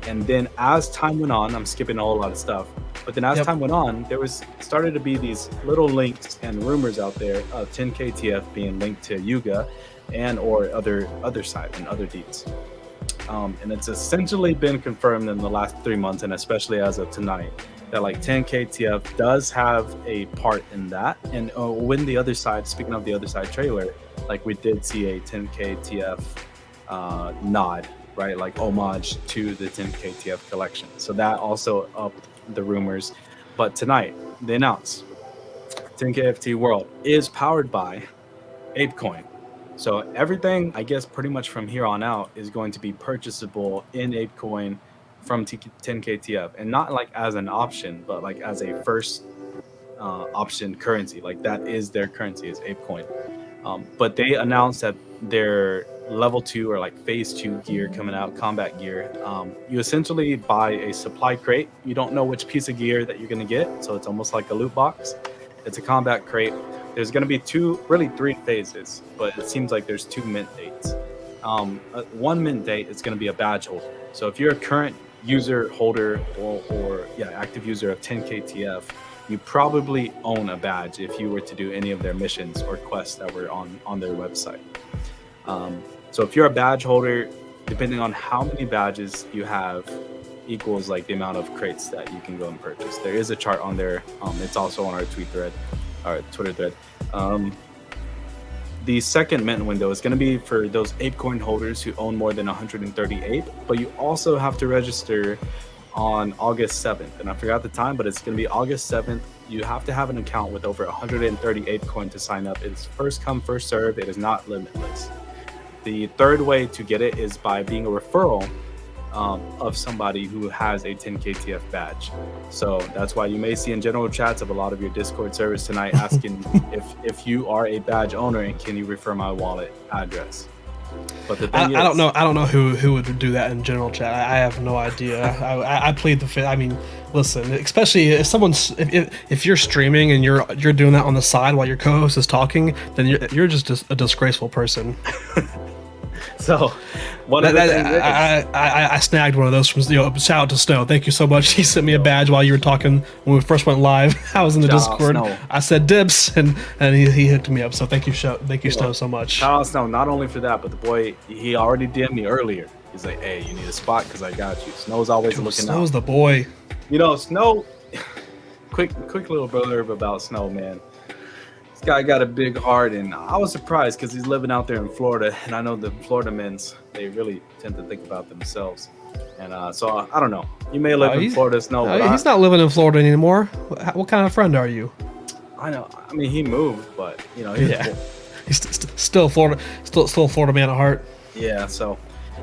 And then as time went on, I'm skipping a whole lot of stuff, but then as time went on, there started to be these little links and rumors out there of 10KTF being linked to Yuga and or other side and other deeds. And it's essentially been confirmed in the last 3 months, and especially as of tonight, that like 10KTF does have a part in that. And when the other side, speaking of the other side trailer, like we did see a 10KTF nod, right? Like homage to the 10KTF collection. So that also upped the rumors. But tonight, they announced 10KFT World is powered by ApeCoin. So everything, I guess, pretty much from here on out is going to be purchasable in ApeCoin from 10KTF, and not like as an option, but like as a first option currency. Like that is their currency, is ApeCoin. But they announced that their level 2 or like phase 2 gear coming out, combat gear, you essentially buy a supply crate. You don't know which piece of gear that you're going to get, so it's almost like a loot box. It's a combat crate. There's going to be three phases, but it seems like there's 2 mint dates. One mint date is going to be a badge holder. So if you're a current user holder or active user of 10KTF, you probably own a badge if you were to do any of their missions or quests that were on their website. So if you're a badge holder, depending on how many badges you have equals like the amount of crates that you can go and purchase. There is a chart on there. It's also on our Twitter thread. The second mint window is going to be for those ApeCoin holders who own more than 130 Ape, but you also have to register on August 7th. And I forgot the time, but it's going to be August 7th. You have to have an account with over 130 ApeCoin to sign up. It's first come, first serve. It is not limitless. The third way to get it is by being a referral of somebody who has a 10KTF badge. So that's why you may see in general chats of a lot of your Discord servers tonight asking if you are a badge owner and can you refer my wallet address. But the thing I don't know who would do that in general chat. I have no idea. I plead the fifth. I mean, listen, especially if if you're streaming and you're doing that on the side while your co-host is talking, then you're just a disgraceful person. So I snagged one of those from shout out to Snow. Thank you so much. He sent me a badge while you were talking when we first went live. I was in the Discord. I said dibs and he hooked me up. So thank you Snow so much. Shout out Snow, not only for that, but the boy, he already DM'd me earlier. He's like, hey, you need a spot because I got you. Snow's always looking out. Snow's the boy. Snow. quick little blurb about Snow, man. Guy got a big heart, and I was surprised because he's living out there in Florida, and I know the Florida men's, they really tend to think about themselves. And so I don't know. You may live in Florida, Snow, but He's not living in Florida anymore. What kind of friend are you? I know. I mean, he moved, but Yeah, he's still Florida, still a Florida man at heart. Yeah. So,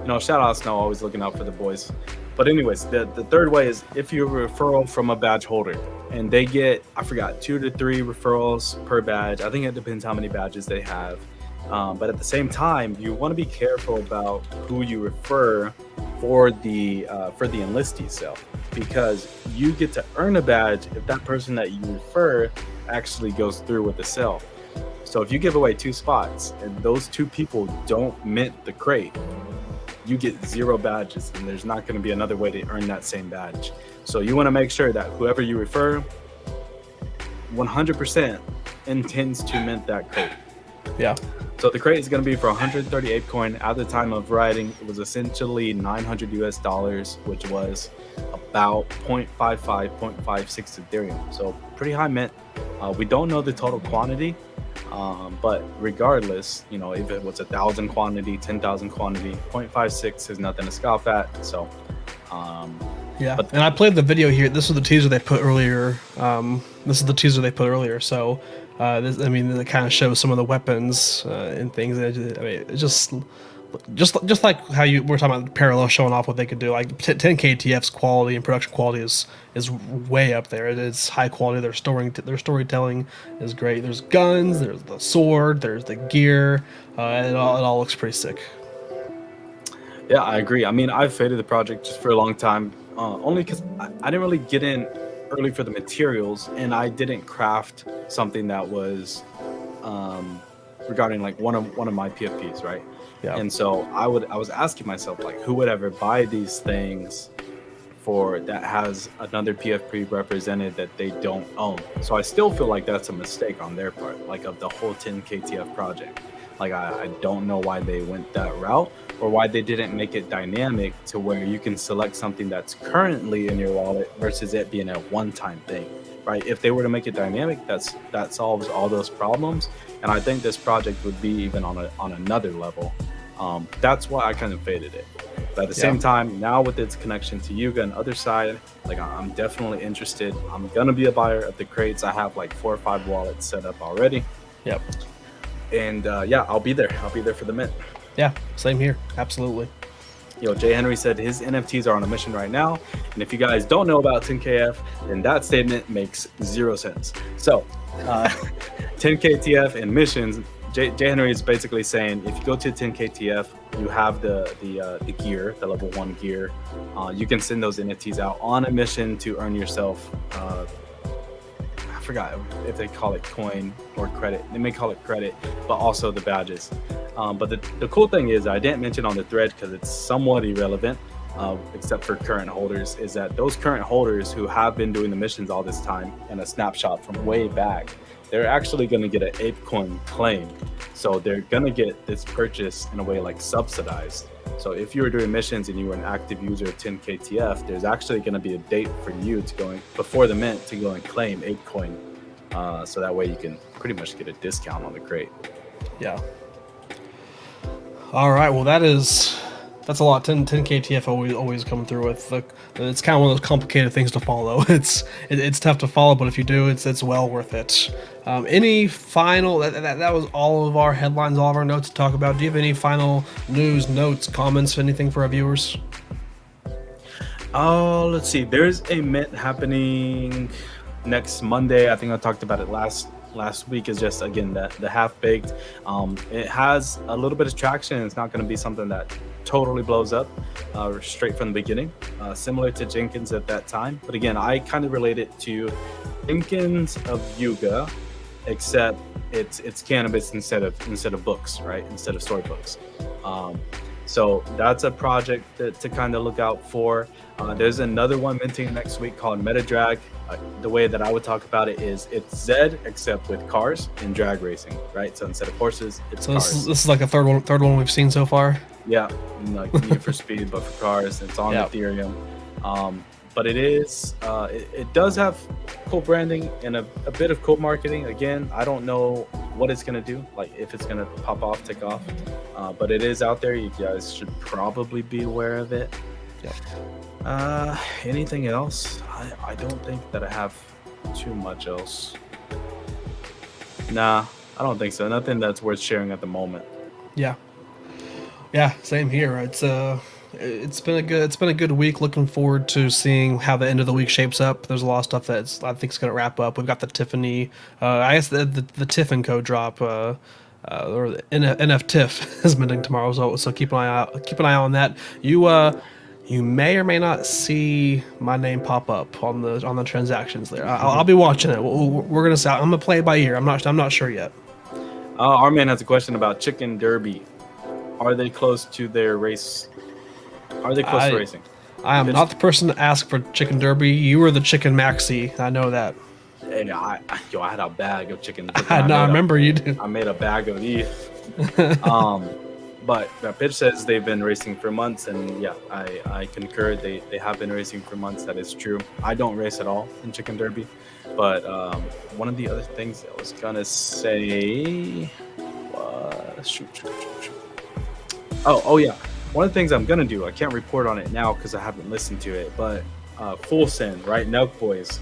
shout out Snow, always looking out for the boys. But anyways, the third way is if you're a referral from a badge holder, and they get, I forgot, 2 to 3 referrals per badge. I think it depends how many badges they have. But at the same time, you want to be careful about who you refer for the enlistee sale, because you get to earn a badge if that person that you refer actually goes through with the sale. So if you give away 2 spots and those 2 people don't mint the crate, you get 0 badges, and there's not going to be another way to earn that same badge. So you want to make sure that whoever you refer 100% intends to mint that crate. Yeah. So the crate is going to be for 130 ApeCoin. At the time of writing, it was essentially $900 US, which was about 0.55, 0.56 Ethereum. So pretty high mint. We don't know the total quantity, but regardless, if it was 1,000 quantity, 10,000 quantity, 0.56 is nothing to scoff at. So, yeah. And I played the video here. This was the teaser they put earlier. So, it kind of shows some of the weapons and things. It's just like how we're talking about Parallel showing off what they could do. Like 10KTF's quality and production quality is way up there. It is high quality. Their storytelling is great. There's guns. There's the sword. There's the gear. It all looks pretty sick. Yeah, I agree. I mean, I've faded the project just for a long time, only because I didn't really get in early for the materials, and I didn't craft something that was regarding like one of my PFPs, right? Yeah. And so I was asking myself, like, who would ever buy these things for that has another PFP represented that they don't own? So I still feel like that's a mistake on their part, like of the whole 10KTF project. Like I don't know why they went that route, or why they didn't make it dynamic to where you can select something that's currently in your wallet versus it being a one-time thing, right? If they were to make it dynamic, that solves all those problems, and I think this project would be even on another level. That's why I kind of faded it. But at the same time, now with its connection to Yuga and other side, like I'm definitely interested. I'm gonna be a buyer of the crates. I have like 4 or 5 wallets set up already. Yep. And I'll be there. I'll be there for the mint. Yeah, same here. Absolutely. Jay Henry said his NFTs are on a mission right now. And if you guys don't know about 10KF, then that statement makes 0 sense. So 10KTF and missions, Jay Henry is basically saying if you go to 10KTF, you have the gear, the level 1 gear. You can send those NFTs out on a mission to earn yourself I forgot if they call it coin or credit. They may call it credit, but also the badges. But the cool thing is, I didn't mention on the thread because it's somewhat irrelevant, except for current holders, is that those current holders who have been doing the missions all this time and a snapshot from way back, they're actually going to get an ApeCoin claim. So they're going to get this purchase in a way like subsidized. So if you were doing missions and you were an active user of 10KTF, there's actually going to be a date for you to go in, before the mint, to go and claim ApeCoin. So that way you can pretty much get a discount on the crate. Yeah. All right. Well, that's a lot. 10KTF always coming through with. It's kind of one of those complicated things to follow. It's tough to follow, but if you do, it's well worth it. Any final? That was all of our headlines, all of our notes to talk about. Do you have any final news, notes, comments, anything for our viewers? Let's see. There's a mint happening next Monday. I think I talked about it last week. Is just, again, the half baked. It has a little bit of traction. It's not going to be something that totally blows up straight from the beginning, similar to Jenkins at that time. But again, I kind of relate it to Jenkins of Yuga, except it's cannabis instead of books, right? Instead of storybooks. So that's a project to kind of look out for. There's another one minting next week called MetaDrag. The way that I would talk about it is it's Zed except with cars and drag racing, right? So instead of horses, it's cars. This is like a third one we've seen so far. Yeah, like Need for Speed, but for cars. It's on Ethereum. But it is, it does have cool branding and a bit of cool marketing. Again, I don't know what it's going to do, like if it's going to pop off, take off. But it is out there. You guys should probably be aware of it. Yep. Anything else? I don't think that I have too much else. Nah, I don't think so. Nothing that's worth sharing at the moment. Yeah. Yeah, same here. It's been a good week. Looking forward to seeing how the end of the week shapes up. There's a lot of stuff that's I think is going to wrap up. We've got the Tiffany, I guess the Tiff and Co drop, or the NF Tiff is minting tomorrow. So keep an eye out. Keep an eye on that. You may or may not see my name pop up on the transactions there. I'll be watching it. We're gonna say I'm gonna play it by ear. I'm not sure yet. Our man has a question about Chicken Derby. Are they close to their race? Are they close to I racing? I am not the person to ask for Chicken Derby. You were the Chicken Maxi. I know that. And I had a bag of chicken. I remember you did. I made a bag of these. But Pitch says they've been racing for months, and yeah, I concur. They have been racing for months. That is true. I don't race at all in Chicken Derby, but one of the other things I was gonna say was shoot. Oh yeah. One of the things I'm gonna do. I can't report on it now because I haven't listened to it, but Full Send, right? Nelk Boys.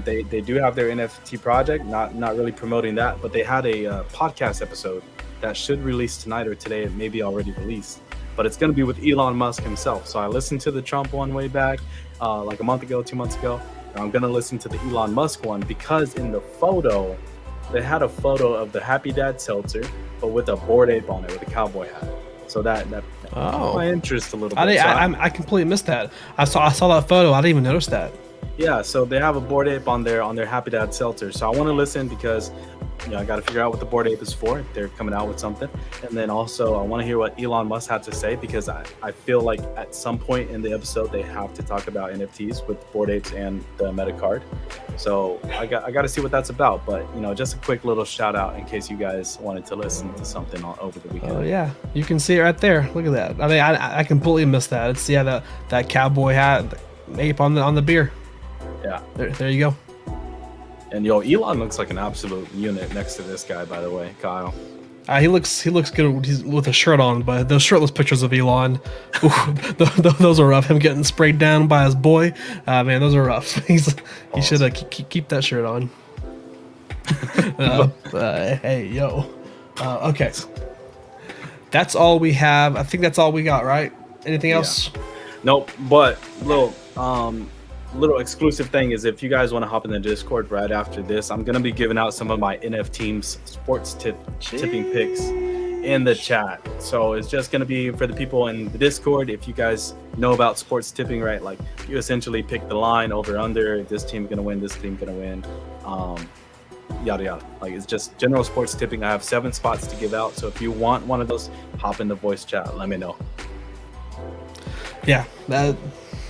They do have their NFT project. Not really promoting that, but they had a podcast episode that should release tonight or today. It may be already released, but it's going to be with Elon Musk himself. So I listened to the Trump one way back, like a month ago, 2 months ago. And I'm going to listen to the Elon Musk one because in the photo, they had a photo of the Happy Dad seltzer, but with a Bored Ape on it with a cowboy hat. So that piqued my interest a little bit. I completely missed that. I saw that photo. I didn't even notice that. Yeah, so they have a Bored Ape on their Happy Dad seltzer. So I want to listen because I got to figure out what the Bored Ape is for if they're coming out with something. And then also I want to hear what Elon Musk had to say because I feel like at some point in the episode they have to talk about NFTs with Bored Apes and the meta card. So I got to see what that's about. But just a quick little shout out in case you guys wanted to listen to something over the weekend. Oh yeah, you can see it right there. Look at that. I mean, I completely missed that. It's that cowboy hat, the ape on the beer. Yeah. There you go. And Elon looks like an absolute unit next to this guy, by the way, Kyle. He looks good with a shirt on, but those shirtless pictures of Elon, those are rough. Him getting sprayed down by his boy, man, those are rough. He should keep that shirt on. Hey, yo. Okay. That's all we have. I think that's all we got, right? Anything else? Yeah. Nope. But little exclusive thing is if you guys want to hop in the Discord right after this, I'm going to be giving out some of my NF Teams sports tipping picks in the chat. So it's just going to be for the people in the Discord. If you guys know about sports tipping, right? Like you essentially pick the line over under, this team going to win, this team going to win, yada yada. Like it's just general sports tipping. I have 7 spots to give out. So if you want one of those, hop in the voice chat. Let me know. Yeah.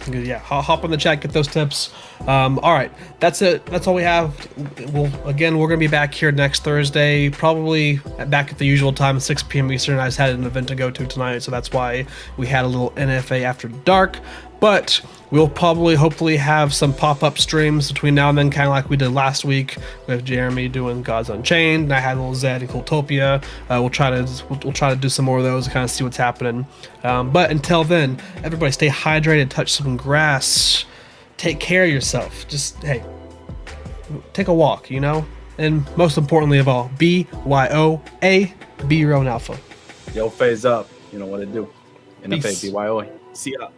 Yeah, hop on the chat, get those tips. All right, that's it. That's all we have. We're gonna be back here next Thursday, probably back at the usual time, 6 p.m. Eastern. I just had an event to go to tonight, so that's why we had a little NFA after dark. But we'll hopefully have some pop-up streams between now and then, kind of like we did last week with Jeremy doing Gods Unchained, and I had a little Zed and Cultopia. We'll try to do some more of those, kind of see what's happening. But until then, everybody stay hydrated, touch some grass, take care of yourself. Just take a walk, and most importantly of all, BYOA, be your own alpha. Phase up. You know what it do. Peace. NFA, BYOA. See ya.